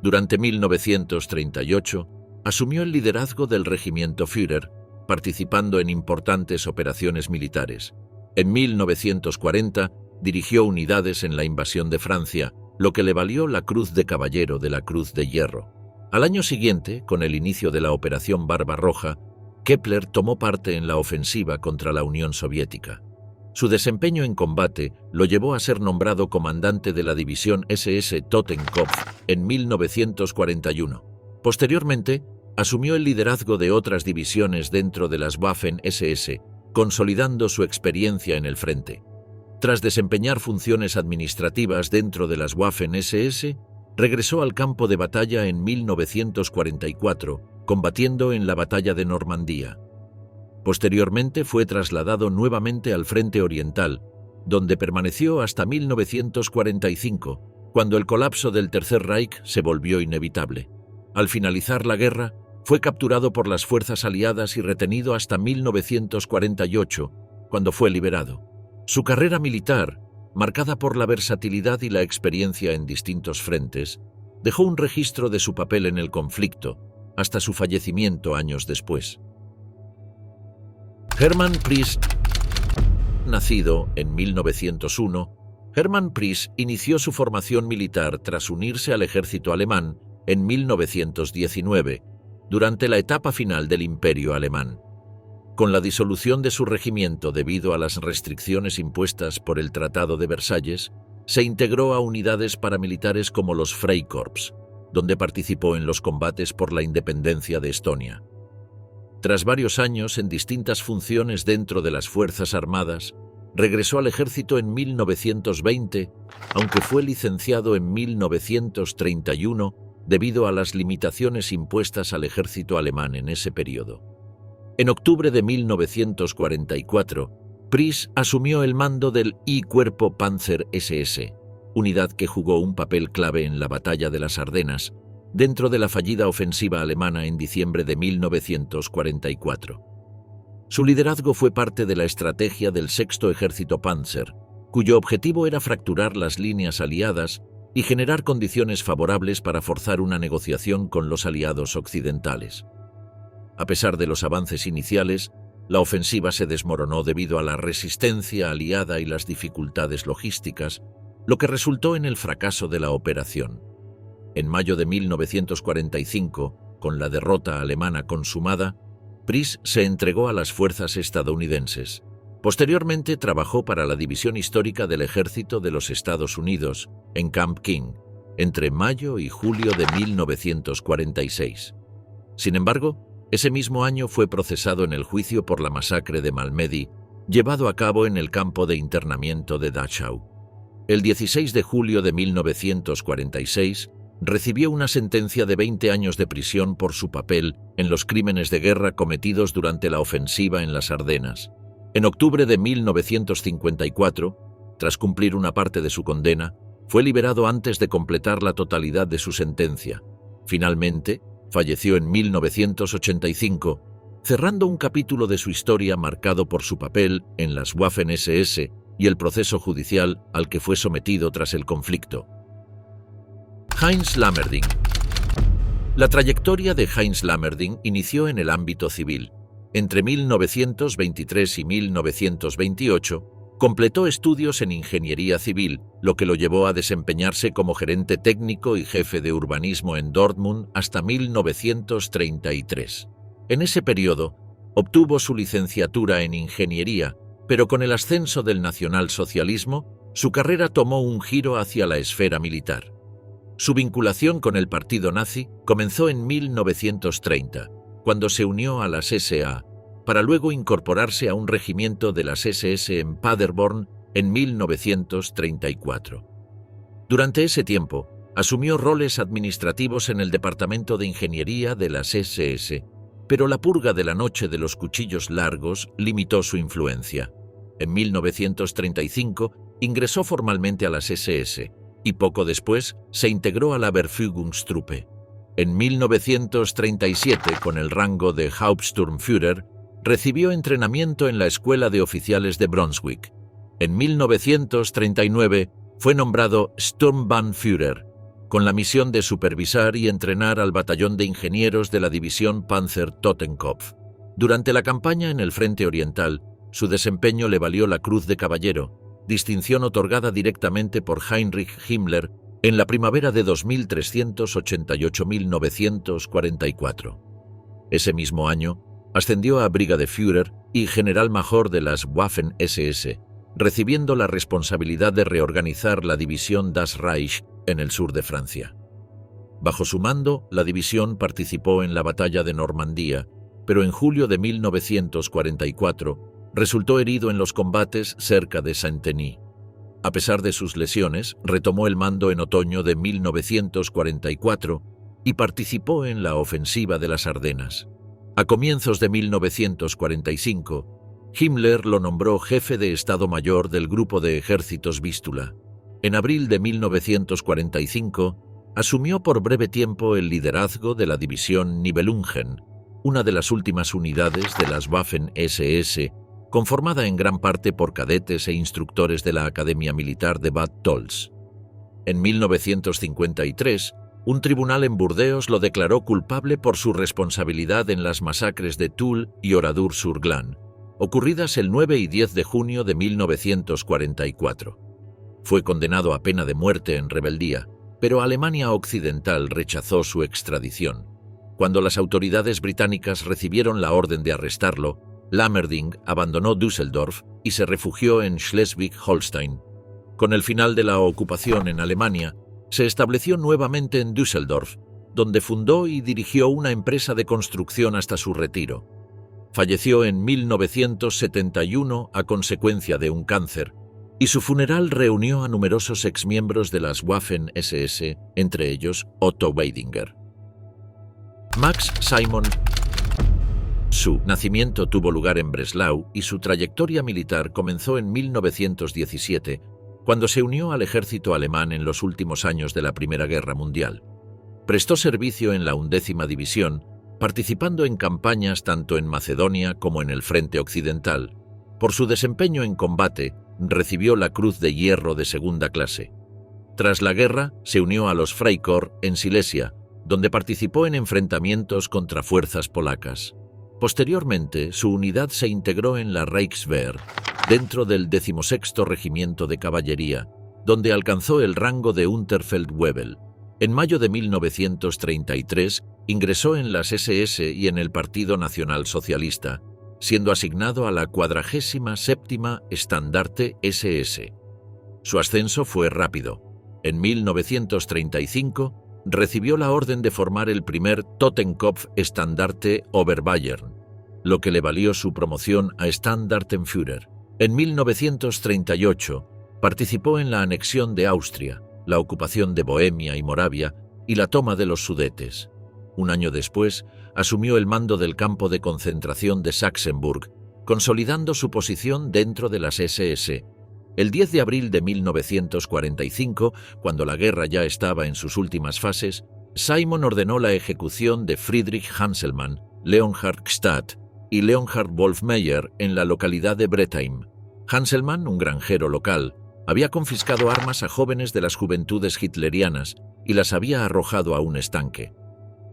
Durante 1938, asumió el liderazgo del regimiento Führer, participando en importantes operaciones militares. En 1940, dirigió unidades en la invasión de Francia, lo que le valió la Cruz de Caballero de la Cruz de Hierro. Al año siguiente, con el inicio de la Operación Barbarroja, Kepler tomó parte en la ofensiva contra la Unión Soviética. Su desempeño en combate lo llevó a ser nombrado comandante de la división SS Totenkopf en 1941. Posteriormente, asumió el liderazgo de otras divisiones dentro de las Waffen-SS, consolidando su experiencia en el frente. Tras desempeñar funciones administrativas dentro de las Waffen-SS, regresó al campo de batalla en 1944, combatiendo en la Batalla de Normandía. Posteriormente fue trasladado nuevamente al Frente Oriental, donde permaneció hasta 1945, cuando el colapso del Tercer Reich se volvió inevitable. Al finalizar la guerra, fue capturado por las fuerzas aliadas y retenido hasta 1948, cuando fue liberado. Su carrera militar, marcada por la versatilidad y la experiencia en distintos frentes, dejó un registro de su papel en el conflicto, hasta su fallecimiento años después. Hermann Priess. Nacido en 1901, Hermann Priess inició su formación militar tras unirse al ejército alemán en 1919, durante la etapa final del Imperio Alemán. Con la disolución de su regimiento debido a las restricciones impuestas por el Tratado de Versalles, se integró a unidades paramilitares como los Freikorps, donde participó en los combates por la independencia de Estonia. Tras varios años en distintas funciones dentro de las Fuerzas Armadas, regresó al ejército en 1920, aunque fue licenciado en 1931 debido a las limitaciones impuestas al ejército alemán en ese periodo. En octubre de 1944, Pries asumió el mando del I-Cuerpo Panzer SS, unidad que jugó un papel clave en la Batalla de las Ardenas, dentro de la fallida ofensiva alemana en diciembre de 1944. Su liderazgo fue parte de la estrategia del Sexto Ejército Panzer, cuyo objetivo era fracturar las líneas aliadas y generar condiciones favorables para forzar una negociación con los aliados occidentales. A pesar de los avances iniciales, la ofensiva se desmoronó debido a la resistencia aliada y las dificultades logísticas, lo que resultó en el fracaso de la operación. En mayo de 1945, con la derrota alemana consumada, Pries se entregó a las fuerzas estadounidenses. Posteriormente trabajó para la División Histórica del Ejército de los Estados Unidos, en Camp King, entre mayo y julio de 1946. Sin embargo, ese mismo año fue procesado en el juicio por la masacre de Malmedy, llevado a cabo en el campo de internamiento de Dachau. El 16 de julio de 1946, recibió una sentencia de 20 años de prisión por su papel en los crímenes de guerra cometidos durante la ofensiva en las Ardenas. En octubre de 1954, tras cumplir una parte de su condena, fue liberado antes de completar la totalidad de su sentencia. Finalmente, falleció en 1985, cerrando un capítulo de su historia marcado por su papel en las Waffen-SS y el proceso judicial al que fue sometido tras el conflicto. Heinz Lammerding. La trayectoria de Heinz Lammerding inició en el ámbito civil. Entre 1923 y 1928, completó estudios en ingeniería civil, lo que lo llevó a desempeñarse como gerente técnico y jefe de urbanismo en Dortmund hasta 1933. En ese periodo, obtuvo su licenciatura en ingeniería, pero con el ascenso del nacionalsocialismo, su carrera tomó un giro hacia la esfera militar. Su vinculación con el partido nazi comenzó en 1930, cuando se unió a las SA, para luego incorporarse a un regimiento de las SS en Paderborn en 1934. Durante ese tiempo, asumió roles administrativos en el Departamento de Ingeniería de las SS, pero la purga de la Noche de los Cuchillos Largos limitó su influencia. En 1935 ingresó formalmente a las SS y poco después se integró a la Verfügungstruppe. En 1937, con el rango de Hauptsturmführer, recibió entrenamiento en la Escuela de Oficiales de Brunswick. En 1939 fue nombrado Sturmbannführer, con la misión de supervisar y entrenar al batallón de ingenieros de la división Panzer Totenkopf. Durante la campaña en el Frente Oriental, su desempeño le valió la Cruz de Caballero, distinción otorgada directamente por Heinrich Himmler en la primavera de 2388-1944. Ese mismo año, ascendió a Brigadeführer y General Major de las Waffen-SS, recibiendo la responsabilidad de reorganizar la división Das Reich en el sur de Francia. Bajo su mando, la división participó en la batalla de Normandía, pero en julio de 1944 resultó herido en los combates cerca de Saint-Denis. A pesar de sus lesiones, retomó el mando en otoño de 1944 y participó en la ofensiva de las Ardenas. A comienzos de 1945, Himmler lo nombró jefe de Estado Mayor del Grupo de Ejércitos Vístula. En abril de 1945, asumió por breve tiempo el liderazgo de la división Nibelungen, una de las últimas unidades de las Waffen-SS, conformada en gran parte por cadetes e instructores de la Academia Militar de Bad Tölz. En 1953, un tribunal en Burdeos lo declaró culpable por su responsabilidad en las masacres de Toul y Oradour-sur-Glane, ocurridas el 9 y 10 de junio de 1944. Fue condenado a pena de muerte en rebeldía, pero Alemania Occidental rechazó su extradición. Cuando las autoridades británicas recibieron la orden de arrestarlo, Lammerding abandonó Düsseldorf y se refugió en Schleswig-Holstein. Con el final de la ocupación en Alemania, se estableció nuevamente en Düsseldorf, donde fundó y dirigió una empresa de construcción hasta su retiro. Falleció en 1971 a consecuencia de un cáncer, y su funeral reunió a numerosos exmiembros de las Waffen-SS, entre ellos Otto Weidinger. Max Simon. Su nacimiento tuvo lugar en Breslau y su trayectoria militar comenzó en 1917, cuando se unió al ejército alemán en los últimos años de la Primera Guerra Mundial. Prestó servicio en la 11ª División, participando en campañas tanto en Macedonia como en el Frente Occidental. Por su desempeño en combate, recibió la Cruz de Hierro de segunda clase. Tras la guerra, se unió a los Freikorps en Silesia, donde participó en enfrentamientos contra fuerzas polacas. Posteriormente, su unidad se integró en la Reichswehr, dentro del 16º Regimiento de Caballería, donde alcanzó el rango de Unterfeldwebel. En mayo de 1933, ingresó en las SS y en el Partido Nacional Socialista, siendo asignado a la 47ª Estandarte SS. Su ascenso fue rápido. En 1935, recibió la orden de formar el primer Totenkopf Estandarte Oberbayern, lo que le valió su promoción a Standartenführer. En 1938, participó en la anexión de Austria, la ocupación de Bohemia y Moravia y la toma de los Sudetes. Un año después, asumió el mando del campo de concentración de Sachsenburg, consolidando su posición dentro de las SS. El 10 de abril de 1945, cuando la guerra ya estaba en sus últimas fases, Simon ordenó la ejecución de Friedrich Hanselmann, Leonhard Gstaad y Leonhard Wolfmeyer en la localidad de Bretheim. Hanselmann, un granjero local, había confiscado armas a jóvenes de las juventudes hitlerianas y las había arrojado a un estanque.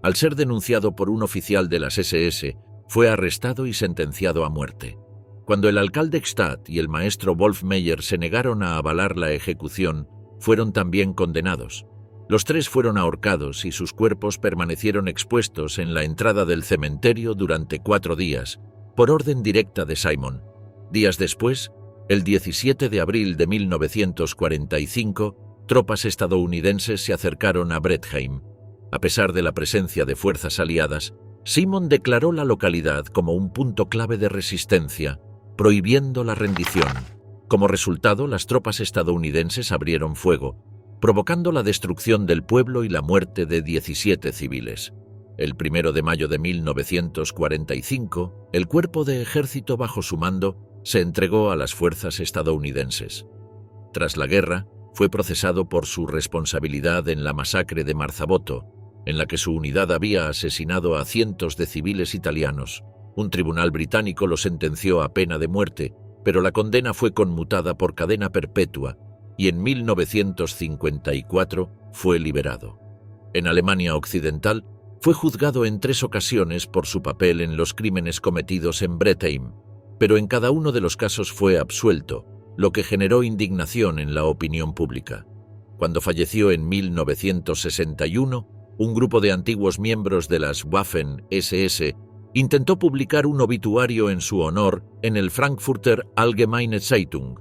Al ser denunciado por un oficial de las SS, fue arrestado y sentenciado a muerte. Cuando el alcalde Gstaad y el maestro Wolfmeyer se negaron a avalar la ejecución, fueron también condenados. Los tres fueron ahorcados y sus cuerpos permanecieron expuestos en la entrada del cementerio durante 4 días, por orden directa de Simon. Días después, el 17 de abril de 1945, tropas estadounidenses se acercaron a Bretheim. A pesar de la presencia de fuerzas aliadas, Simon declaró la localidad como un punto clave de resistencia, prohibiendo la rendición. Como resultado, las tropas estadounidenses abrieron fuego, provocando la destrucción del pueblo y la muerte de 17 civiles. El 1 de mayo de 1945, el cuerpo de ejército bajo su mando se entregó a las fuerzas estadounidenses. Tras la guerra, fue procesado por su responsabilidad en la masacre de Marzabotto, en la que su unidad había asesinado a cientos de civiles italianos. Un tribunal británico lo sentenció a pena de muerte, pero la condena fue conmutada por cadena perpetua y en 1954 fue liberado. En Alemania Occidental, fue juzgado en 3 ocasiones por su papel en los crímenes cometidos en Bretheim, pero en cada uno de los casos fue absuelto, lo que generó indignación en la opinión pública. Cuando falleció en 1961, un grupo de antiguos miembros de las Waffen-SS intentó publicar un obituario en su honor en el Frankfurter Allgemeine Zeitung,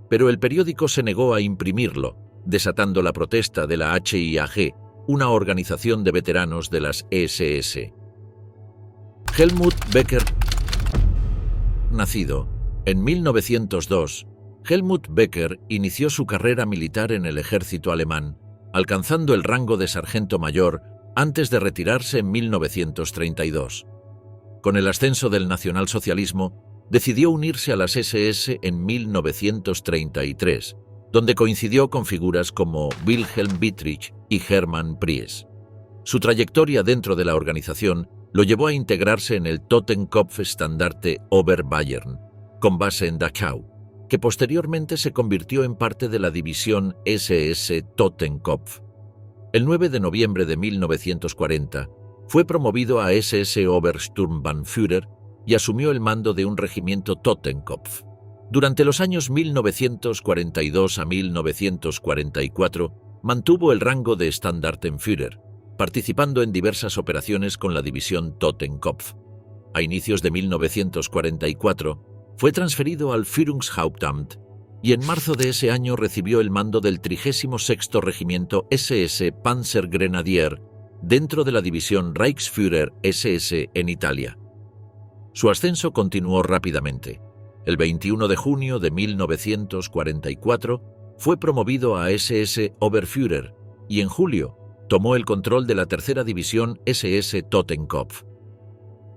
pero el periódico se negó a imprimirlo, desatando la protesta de la HIAG, una organización de veteranos de las SS. Helmut Becker. Nacido en 1902, Helmut Becker inició su carrera militar en el ejército alemán, alcanzando el rango de sargento mayor antes de retirarse en 1932. Con el ascenso del nacionalsocialismo, decidió unirse a las SS en 1933, donde coincidió con figuras como Wilhelm Dietrich y Hermann Pries. Su trayectoria dentro de la organización lo llevó a integrarse en el Totenkopf-Estandarte Oberbayern, con base en Dachau, que posteriormente se convirtió en parte de la división SS Totenkopf. El 9 de noviembre de 1940, fue promovido a SS Obersturmbannführer y asumió el mando de un regimiento Totenkopf. Durante los años 1942 a 1944, mantuvo el rango de Standartenführer, participando en diversas operaciones con la división Totenkopf. A inicios de 1944, fue transferido al Führungshauptamt y en marzo de ese año recibió el mando del 36º Regimiento SS Panzergrenadier dentro de la división Reichsführer SS en Italia. Su ascenso continuó rápidamente. El 21 de junio de 1944 fue promovido a SS Oberführer y en julio tomó el control de la tercera división SS Totenkopf.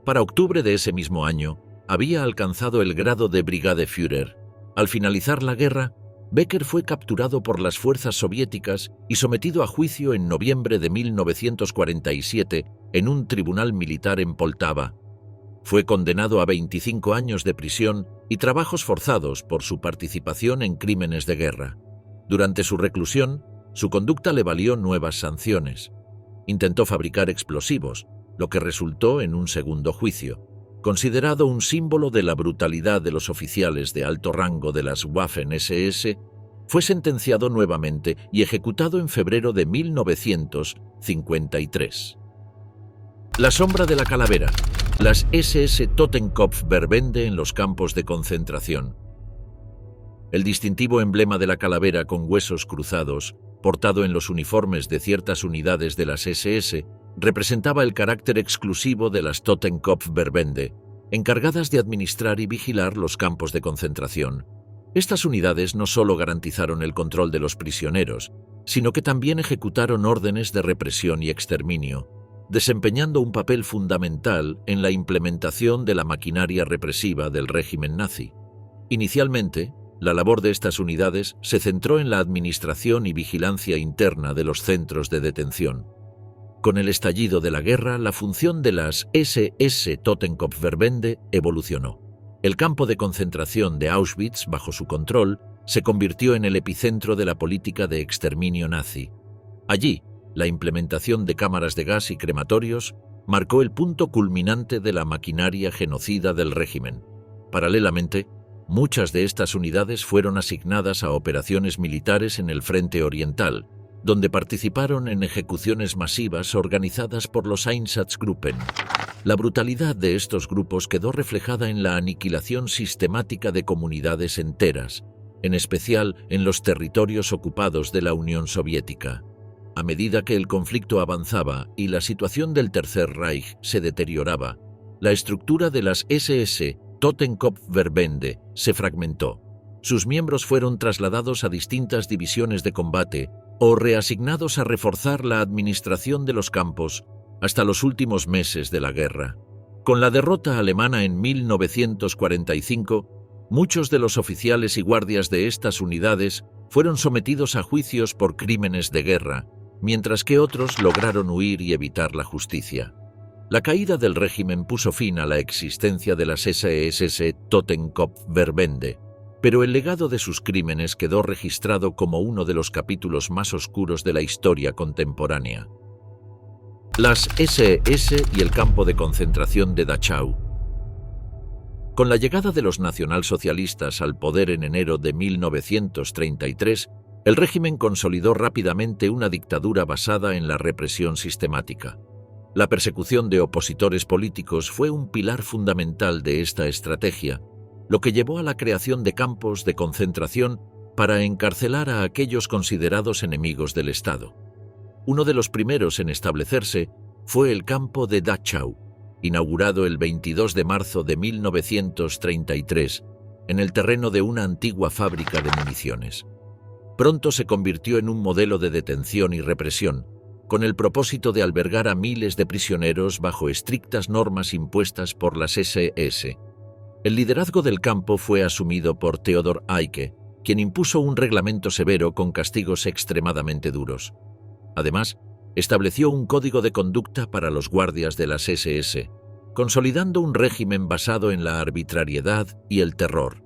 Para octubre de ese mismo año, había alcanzado el grado de Brigadeführer. Al finalizar la guerra, Becker fue capturado por las fuerzas soviéticas y sometido a juicio en noviembre de 1947 en un tribunal militar en Poltava. Fue condenado a 25 años de prisión y trabajos forzados por su participación en crímenes de guerra. Durante su reclusión, su conducta le valió nuevas sanciones. Intentó fabricar explosivos, lo que resultó en un segundo juicio. Considerado un símbolo de la brutalidad de los oficiales de alto rango de las Waffen-SS, fue sentenciado nuevamente y ejecutado en febrero de 1953. La sombra de la calavera. Las SS Totenkopf-Verbände en los campos de concentración. El distintivo emblema de la calavera con huesos cruzados, portado en los uniformes de ciertas unidades de las SS, representaba el carácter exclusivo de las Totenkopf-Verbände, encargadas de administrar y vigilar los campos de concentración. Estas unidades no solo garantizaron el control de los prisioneros, sino que también ejecutaron órdenes de represión y exterminio, desempeñando un papel fundamental en la implementación de la maquinaria represiva del régimen nazi. Inicialmente, la labor de estas unidades se centró en la administración y vigilancia interna de los centros de detención. Con el estallido de la guerra, la función de las SS Totenkopf-Verbände evolucionó. El campo de concentración de Auschwitz, bajo su control, se convirtió en el epicentro de la política de exterminio nazi. Allí, la implementación de cámaras de gas y crematorios marcó el punto culminante de la maquinaria genocida del régimen. Paralelamente, muchas de estas unidades fueron asignadas a operaciones militares en el frente oriental, donde participaron en ejecuciones masivas organizadas por los Einsatzgruppen. La brutalidad de estos grupos quedó reflejada en la aniquilación sistemática de comunidades enteras, en especial en los territorios ocupados de la Unión Soviética. A medida que el conflicto avanzaba y la situación del Tercer Reich se deterioraba, la estructura de las SS Totenkopf-Verbände se fragmentó. Sus miembros fueron trasladados a distintas divisiones de combate o reasignados a reforzar la administración de los campos hasta los últimos meses de la guerra. Con la derrota alemana en 1945, muchos de los oficiales y guardias de estas unidades fueron sometidos a juicios por crímenes de guerra, mientras que otros lograron huir y evitar la justicia. La caída del régimen puso fin a la existencia de las SS Totenkopf-Verbände, pero el legado de sus crímenes quedó registrado como uno de los capítulos más oscuros de la historia contemporánea. Las SS y el campo de concentración de Dachau. Con la llegada de los nacionalsocialistas al poder en enero de 1933, el régimen consolidó rápidamente una dictadura basada en la represión sistemática. La persecución de opositores políticos fue un pilar fundamental de esta estrategia, lo que llevó a la creación de campos de concentración para encarcelar a aquellos considerados enemigos del Estado. Uno de los primeros en establecerse fue el campo de Dachau, inaugurado el 22 de marzo de 1933, en el terreno de una antigua fábrica de municiones. Pronto se convirtió en un modelo de detención y represión, con el propósito de albergar a miles de prisioneros bajo estrictas normas impuestas por las SS. El liderazgo del campo fue asumido por Theodor Eicke, quien impuso un reglamento severo con castigos extremadamente duros. Además, estableció un código de conducta para los guardias de las SS, consolidando un régimen basado en la arbitrariedad y el terror.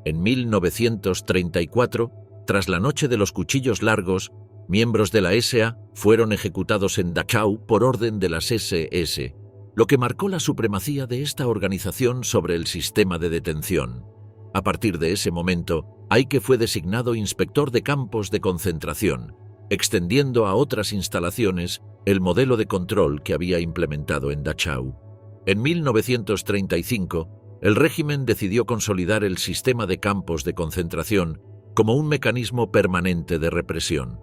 En 1934, tras la Noche de los Cuchillos Largos, miembros de la SA fueron ejecutados en Dachau por orden de las SS, lo que marcó la supremacía de esta organización sobre el sistema de detención. A partir de ese momento, Eicke fue designado inspector de campos de concentración, extendiendo a otras instalaciones el modelo de control que había implementado en Dachau. En 1935, el régimen decidió consolidar el sistema de campos de concentración como un mecanismo permanente de represión.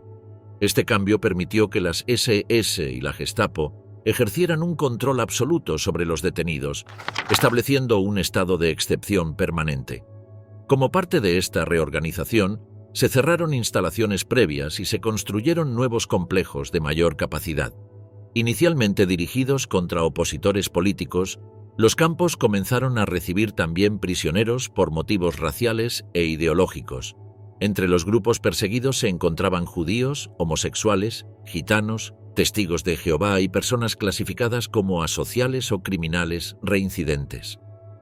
Este cambio permitió que las SS y la Gestapo ejercieran un control absoluto sobre los detenidos, estableciendo un estado de excepción permanente. Como parte de esta reorganización, se cerraron instalaciones previas y se construyeron nuevos complejos de mayor capacidad. Inicialmente dirigidos contra opositores políticos, los campos comenzaron a recibir también prisioneros por motivos raciales e ideológicos. Entre los grupos perseguidos se encontraban judíos, homosexuales, gitanos, testigos de Jehová y personas clasificadas como asociales o criminales reincidentes.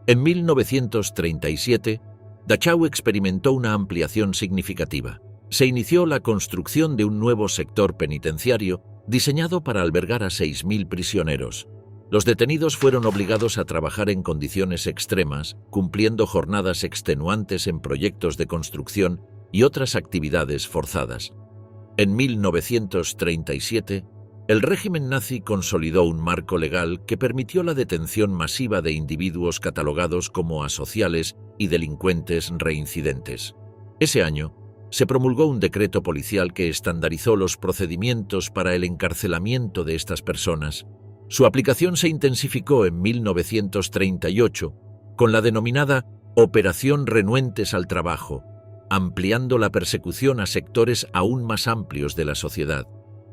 En 1937, Dachau experimentó una ampliación significativa. Se inició la construcción de un nuevo sector penitenciario diseñado para albergar a 6.000 prisioneros. Los detenidos fueron obligados a trabajar en condiciones extremas, cumpliendo jornadas extenuantes en proyectos de construcción y otras actividades forzadas. En 1937, el régimen nazi consolidó un marco legal que permitió la detención masiva de individuos catalogados como asociales y delincuentes reincidentes. Ese año, se promulgó un decreto policial que estandarizó los procedimientos para el encarcelamiento de estas personas. Su aplicación se intensificó en 1938 con la denominada Operación Renuentes al Trabajo, ampliando la persecución a sectores aún más amplios de la sociedad.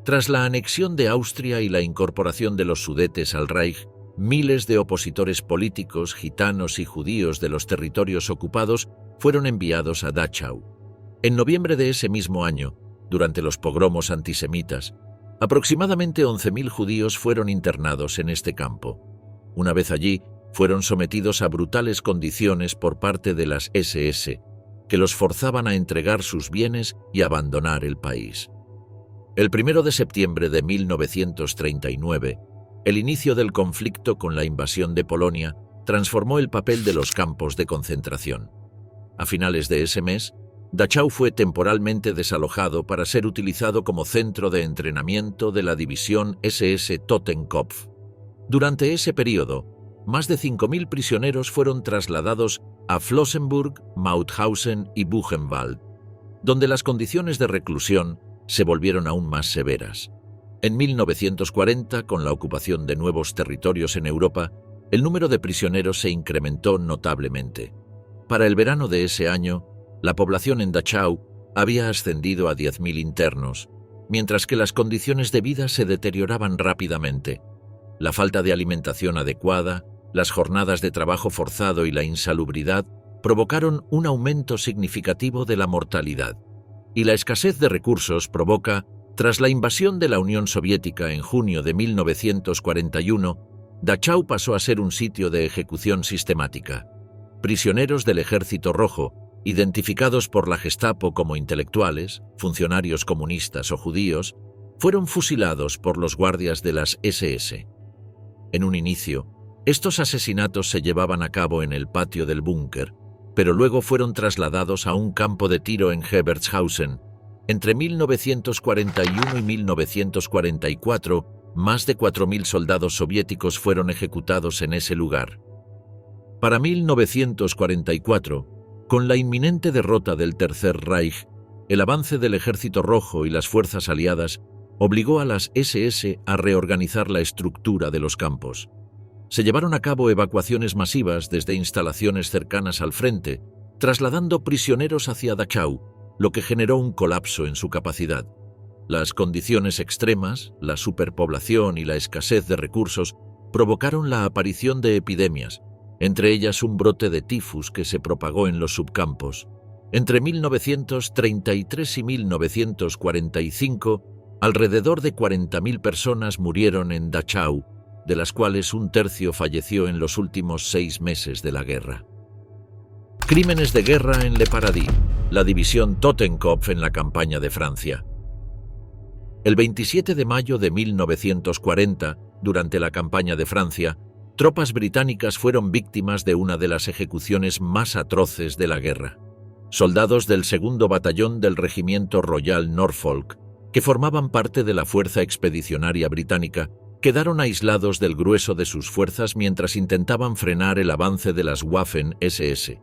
Tras la anexión de Austria y la incorporación de los Sudetes al Reich, miles de opositores políticos, gitanos y judíos de los territorios ocupados fueron enviados a Dachau. En noviembre de ese mismo año, durante los pogromos antisemitas, aproximadamente 11.000 judíos fueron internados en este campo. Una vez allí, fueron sometidos a brutales condiciones por parte de las SS, que los forzaban a entregar sus bienes y abandonar el país. El 1 de septiembre de 1939, el inicio del conflicto con la invasión de Polonia transformó el papel de los campos de concentración. A finales de ese mes, Dachau fue temporalmente desalojado para ser utilizado como centro de entrenamiento de la división SS Totenkopf. Durante ese periodo, más de 5.000 prisioneros fueron trasladados a Flossenbürg, Mauthausen y Buchenwald, donde las condiciones de reclusión se volvieron aún más severas. En 1940, con la ocupación de nuevos territorios en Europa, el número de prisioneros se incrementó notablemente. Para el verano de ese año, la población en Dachau había ascendido a 10.000 internos, mientras que las condiciones de vida se deterioraban rápidamente. La falta de alimentación adecuada, las jornadas de trabajo forzado y la insalubridad provocaron un aumento significativo de la mortalidad. Y la escasez de recursos provoca, tras la invasión de la Unión Soviética en junio de 1941, Dachau pasó a ser un sitio de ejecución sistemática. Prisioneros del Ejército Rojo, identificados por la Gestapo como intelectuales, funcionarios comunistas o judíos, fueron fusilados por los guardias de las SS. En un inicio, estos asesinatos se llevaban a cabo en el patio del búnker, pero luego fueron trasladados a un campo de tiro en Hebertshausen. Entre 1941 y 1944, más de 4.000 soldados soviéticos fueron ejecutados en ese lugar. Para 1944, con la inminente derrota del Tercer Reich, el avance del Ejército Rojo y las fuerzas aliadas obligó a las SS a reorganizar la estructura de los campos. Se llevaron a cabo evacuaciones masivas desde instalaciones cercanas al frente, trasladando prisioneros hacia Dachau, lo que generó un colapso en su capacidad. Las condiciones extremas, la superpoblación y la escasez de recursos provocaron la aparición de epidemias, entre ellas un brote de tifus que se propagó en los subcampos. Entre 1933 y 1945, alrededor de 40.000 personas murieron en Dachau, de las cuales un tercio falleció en los últimos 6 meses de la guerra. Crímenes de guerra en Le Paradis, la división Totenkopf en la campaña de Francia. El 27 de mayo de 1940, durante la campaña de Francia, tropas británicas fueron víctimas de una de las ejecuciones más atroces de la guerra. Soldados del 2º Batallón del Regimiento Royal Norfolk, que formaban parte de la Fuerza Expedicionaria Británica, quedaron aislados del grueso de sus fuerzas mientras intentaban frenar el avance de las Waffen-SS.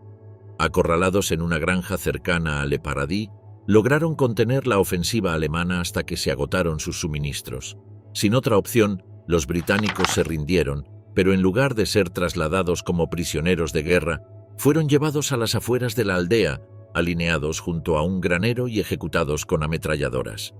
Acorralados en una granja cercana a Le Paradis, lograron contener la ofensiva alemana hasta que se agotaron sus suministros. Sin otra opción, los británicos se rindieron, pero en lugar de ser trasladados como prisioneros de guerra, fueron llevados a las afueras de la aldea, alineados junto a un granero y ejecutados con ametralladoras.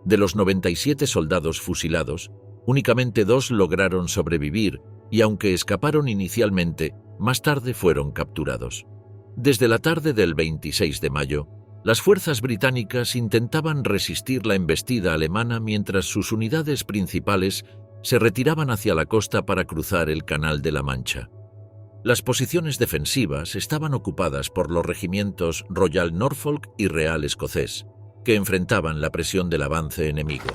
De los 97 soldados fusilados, únicamente 2 lograron sobrevivir y, aunque escaparon inicialmente, más tarde fueron capturados. Desde la tarde del 26 de mayo, las fuerzas británicas intentaban resistir la embestida alemana mientras sus unidades principales se retiraban hacia la costa para cruzar el Canal de la Mancha. Las posiciones defensivas estaban ocupadas por los regimientos Royal Norfolk y Real Escocés, que enfrentaban la presión del avance enemigo.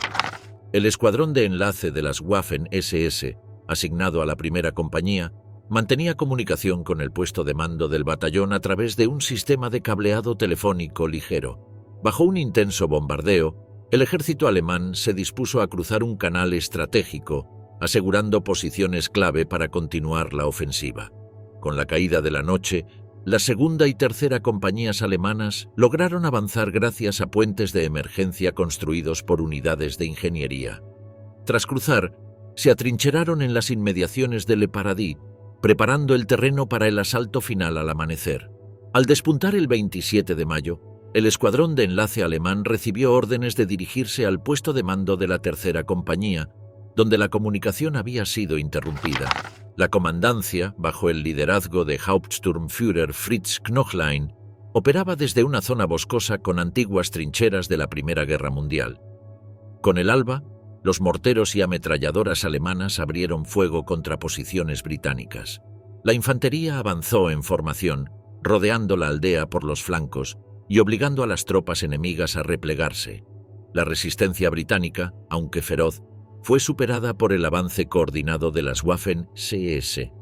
El escuadrón de enlace de las Waffen-SS, asignado a la primera compañía, mantenía comunicación con el puesto de mando del batallón a través de un sistema de cableado telefónico ligero. Bajo un intenso bombardeo, el ejército alemán se dispuso a cruzar un canal estratégico, asegurando posiciones clave para continuar la ofensiva. Con la caída de la noche, la segunda y tercera compañías alemanas lograron avanzar gracias a puentes de emergencia construidos por unidades de ingeniería. Tras cruzar, se atrincheraron en las inmediaciones de Le Paradis, preparando el terreno para el asalto final al amanecer. Al despuntar el 27 de mayo, el escuadrón de enlace alemán recibió órdenes de dirigirse al puesto de mando de la tercera compañía, donde la comunicación había sido interrumpida. La comandancia, bajo el liderazgo de Hauptsturmführer Fritz Knochlein, operaba desde una zona boscosa con antiguas trincheras de la Primera Guerra Mundial. Con el alba, los morteros y ametralladoras alemanas abrieron fuego contra posiciones británicas. La infantería avanzó en formación, rodeando la aldea por los flancos y obligando a las tropas enemigas a replegarse. La resistencia británica, aunque feroz, fue superada por el avance coordinado de las Waffen-SS.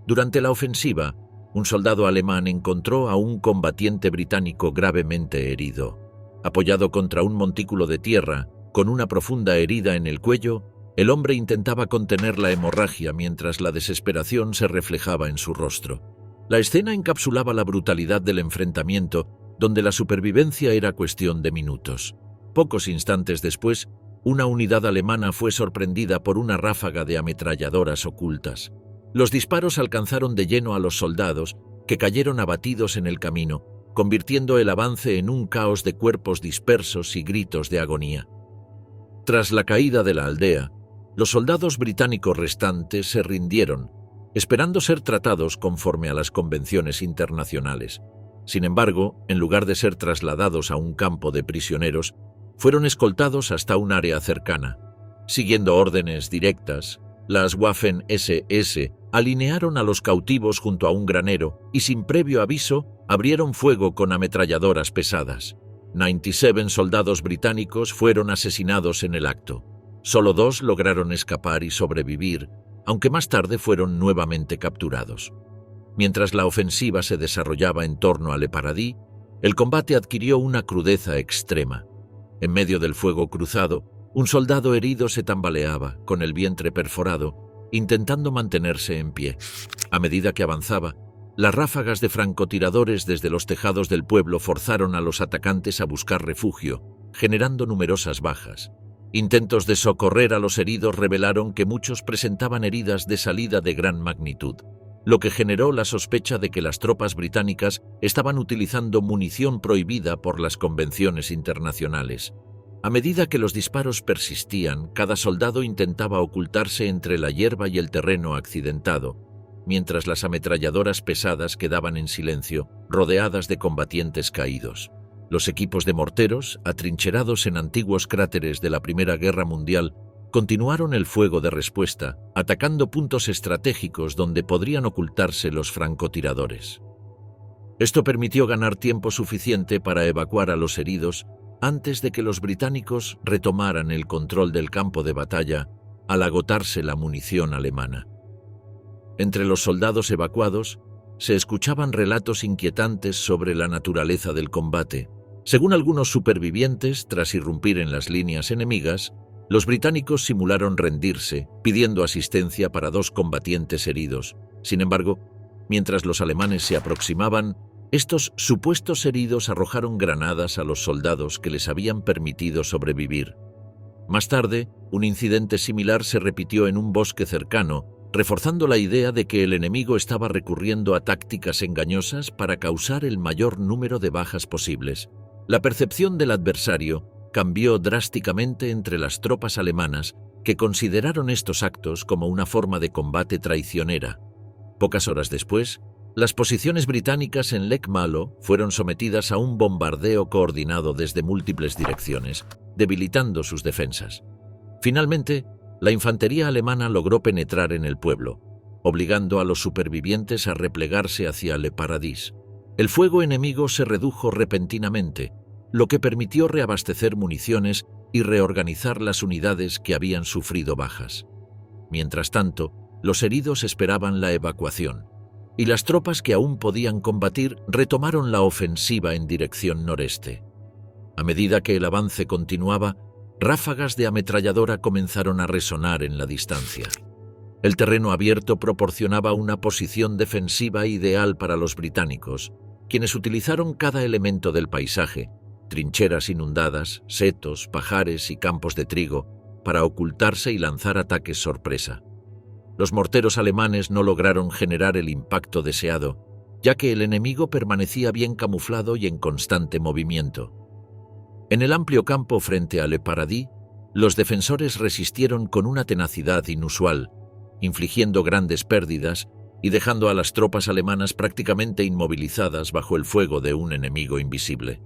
Durante la ofensiva, un soldado alemán encontró a un combatiente británico gravemente herido. Apoyado contra un montículo de tierra, con una profunda herida en el cuello, el hombre intentaba contener la hemorragia mientras la desesperación se reflejaba en su rostro. La escena encapsulaba la brutalidad del enfrentamiento, donde la supervivencia era cuestión de minutos. Pocos instantes después, una unidad alemana fue sorprendida por una ráfaga de ametralladoras ocultas. Los disparos alcanzaron de lleno a los soldados, que cayeron abatidos en el camino, convirtiendo el avance en un caos de cuerpos dispersos y gritos de agonía. Tras la caída de la aldea, los soldados británicos restantes se rindieron, esperando ser tratados conforme a las convenciones internacionales. Sin embargo, en lugar de ser trasladados a un campo de prisioneros, fueron escoltados hasta un área cercana. Siguiendo órdenes directas, las Waffen-SS alinearon a los cautivos junto a un granero y, sin previo aviso, abrieron fuego con ametralladoras pesadas. 97 soldados británicos fueron asesinados en el acto. Solo 2 lograron escapar y sobrevivir, aunque más tarde fueron nuevamente capturados. Mientras la ofensiva se desarrollaba en torno a Le Paradis, el combate adquirió una crudeza extrema. En medio del fuego cruzado, un soldado herido se tambaleaba, con el vientre perforado, intentando mantenerse en pie. A medida que avanzaba, las ráfagas de francotiradores desde los tejados del pueblo forzaron a los atacantes a buscar refugio, generando numerosas bajas. Intentos de socorrer a los heridos revelaron que muchos presentaban heridas de salida de gran magnitud, lo que generó la sospecha de que las tropas británicas estaban utilizando munición prohibida por las convenciones internacionales. A medida que los disparos persistían, cada soldado intentaba ocultarse entre la hierba y el terreno accidentado, mientras las ametralladoras pesadas quedaban en silencio, rodeadas de combatientes caídos. Los equipos de morteros, atrincherados en antiguos cráteres de la Primera Guerra Mundial, continuaron el fuego de respuesta, atacando puntos estratégicos donde podrían ocultarse los francotiradores. Esto permitió ganar tiempo suficiente para evacuar a los heridos antes de que los británicos retomaran el control del campo de batalla al agotarse la munición alemana. Entre los soldados evacuados se escuchaban relatos inquietantes sobre la naturaleza del combate. Según algunos supervivientes, tras irrumpir en las líneas enemigas, los británicos simularon rendirse, pidiendo asistencia para 2 combatientes heridos. Sin embargo, mientras los alemanes se aproximaban, estos supuestos heridos arrojaron granadas a los soldados que les habían permitido sobrevivir. Más tarde, un incidente similar se repitió en un bosque cercano, reforzando la idea de que el enemigo estaba recurriendo a tácticas engañosas para causar el mayor número de bajas posibles. La percepción del adversario cambió drásticamente entre las tropas alemanas, que consideraron estos actos como una forma de combate traicionera. Pocas horas después, las posiciones británicas en Lake Malo fueron sometidas a un bombardeo coordinado desde múltiples direcciones, debilitando sus defensas. Finalmente, la infantería alemana logró penetrar en el pueblo, obligando a los supervivientes a replegarse hacia Le Paradis. El fuego enemigo se redujo repentinamente, lo que permitió reabastecer municiones y reorganizar las unidades que habían sufrido bajas. Mientras tanto, los heridos esperaban la evacuación, y las tropas que aún podían combatir retomaron la ofensiva en dirección noreste. A medida que el avance continuaba, ráfagas de ametralladora comenzaron a resonar en la distancia. El terreno abierto proporcionaba una posición defensiva ideal para los británicos, quienes utilizaron cada elemento del paisaje, trincheras inundadas, setos, pajares y campos de trigo, para ocultarse y lanzar ataques sorpresa. Los morteros alemanes no lograron generar el impacto deseado, ya que el enemigo permanecía bien camuflado y en constante movimiento. En el amplio campo frente a Le Paradis, los defensores resistieron con una tenacidad inusual, infligiendo grandes pérdidas y dejando a las tropas alemanas prácticamente inmovilizadas bajo el fuego de un enemigo invisible.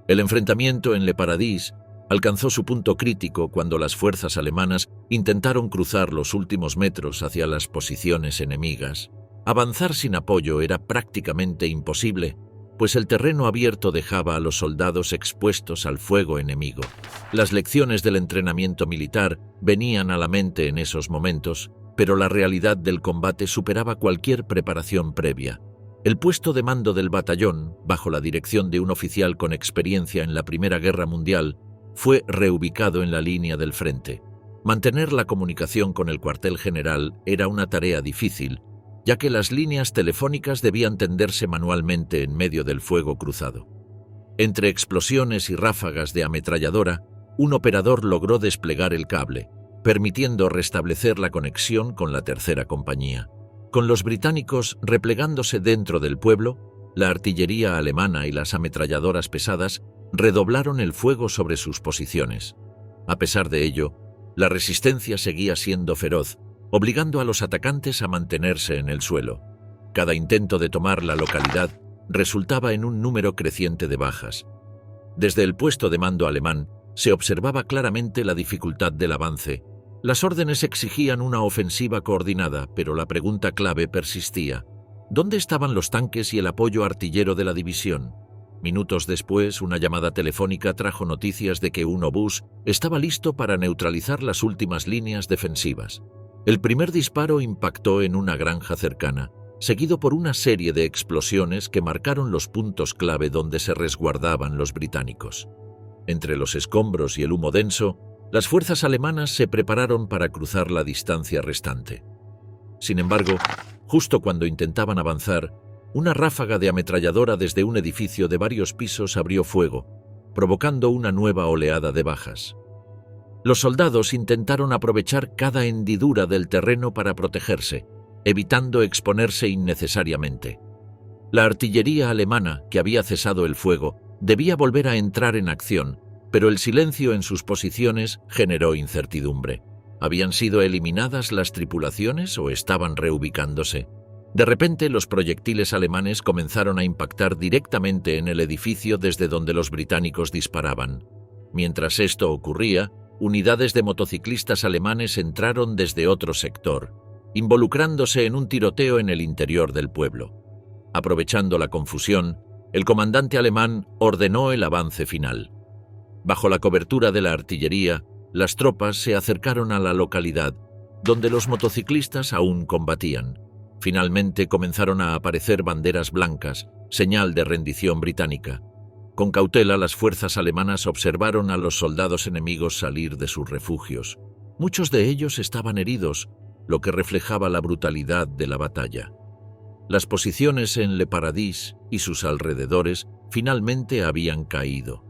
El enfrentamiento en Le Paradis alcanzó su punto crítico cuando las fuerzas alemanas intentaron cruzar los últimos metros hacia las posiciones enemigas. Avanzar sin apoyo era prácticamente imposible, pues el terreno abierto dejaba a los soldados expuestos al fuego enemigo. Las lecciones del entrenamiento militar venían a la mente en esos momentos, pero la realidad del combate superaba cualquier preparación previa. El puesto de mando del batallón, bajo la dirección de un oficial con experiencia en la Primera Guerra Mundial, fue reubicado en la línea del frente. Mantener la comunicación con el cuartel general era una tarea difícil, ya que las líneas telefónicas debían tenderse manualmente en medio del fuego cruzado. Entre explosiones y ráfagas de ametralladora, un operador logró desplegar el cable, permitiendo restablecer la conexión con la tercera compañía. Con los británicos replegándose dentro del pueblo, la artillería alemana y las ametralladoras pesadas redoblaron el fuego sobre sus posiciones. A pesar de ello, la resistencia seguía siendo feroz, obligando a los atacantes a mantenerse en el suelo. Cada intento de tomar la localidad resultaba en un número creciente de bajas. Desde el puesto de mando alemán se observaba claramente la dificultad del avance. Las órdenes exigían una ofensiva coordinada, pero la pregunta clave persistía: ¿dónde estaban los tanques y el apoyo artillero de la división? Minutos después, una llamada telefónica trajo noticias de que un obús estaba listo para neutralizar las últimas líneas defensivas. El primer disparo impactó en una granja cercana, seguido por una serie de explosiones que marcaron los puntos clave donde se resguardaban los británicos. Entre los escombros y el humo denso, las fuerzas alemanas se prepararon para cruzar la distancia restante. Sin embargo, justo cuando intentaban avanzar, una ráfaga de ametralladora desde un edificio de varios pisos abrió fuego, provocando una nueva oleada de bajas. Los soldados intentaron aprovechar cada hendidura del terreno para protegerse, evitando exponerse innecesariamente. La artillería alemana, que había cesado el fuego, debía volver a entrar en acción, pero el silencio en sus posiciones generó incertidumbre. ¿Habían sido eliminadas las tripulaciones o estaban reubicándose? De repente, los proyectiles alemanes comenzaron a impactar directamente en el edificio desde donde los británicos disparaban. Mientras esto ocurría, unidades de motociclistas alemanes entraron desde otro sector, involucrándose en un tiroteo en el interior del pueblo. Aprovechando la confusión, el comandante alemán ordenó el avance final. Bajo la cobertura de la artillería, las tropas se acercaron a la localidad, donde los motociclistas aún combatían. Finalmente comenzaron a aparecer banderas blancas, señal de rendición británica. Con cautela, las fuerzas alemanas observaron a los soldados enemigos salir de sus refugios. Muchos de ellos estaban heridos, lo que reflejaba la brutalidad de la batalla. Las posiciones en Le Paradis y sus alrededores finalmente habían caído.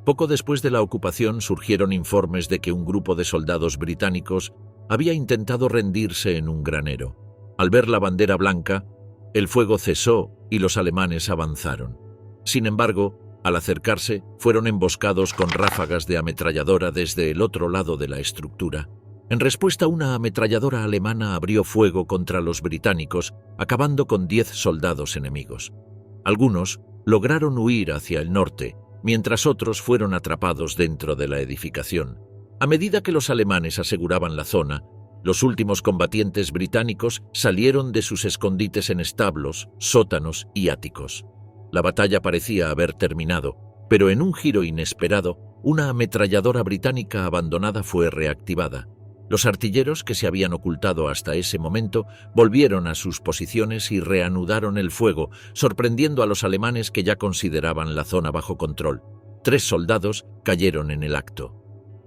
Poco después de la ocupación surgieron informes de que un grupo de soldados británicos había intentado rendirse en un granero. Al ver la bandera blanca, el fuego cesó y los alemanes avanzaron. Sin embargo, al acercarse, fueron emboscados con ráfagas de ametralladora desde el otro lado de la estructura. En respuesta, una ametralladora alemana abrió fuego contra los británicos, acabando con 10 soldados enemigos. Algunos lograron huir hacia el norte, mientras otros fueron atrapados dentro de la edificación. A medida que los alemanes aseguraban la zona, los últimos combatientes británicos salieron de sus escondites en establos, sótanos y áticos. La batalla parecía haber terminado, pero en un giro inesperado, una ametralladora británica abandonada fue reactivada. Los artilleros que se habían ocultado hasta ese momento volvieron a sus posiciones y reanudaron el fuego, sorprendiendo a los alemanes que ya consideraban la zona bajo control. 3 soldados cayeron en el acto.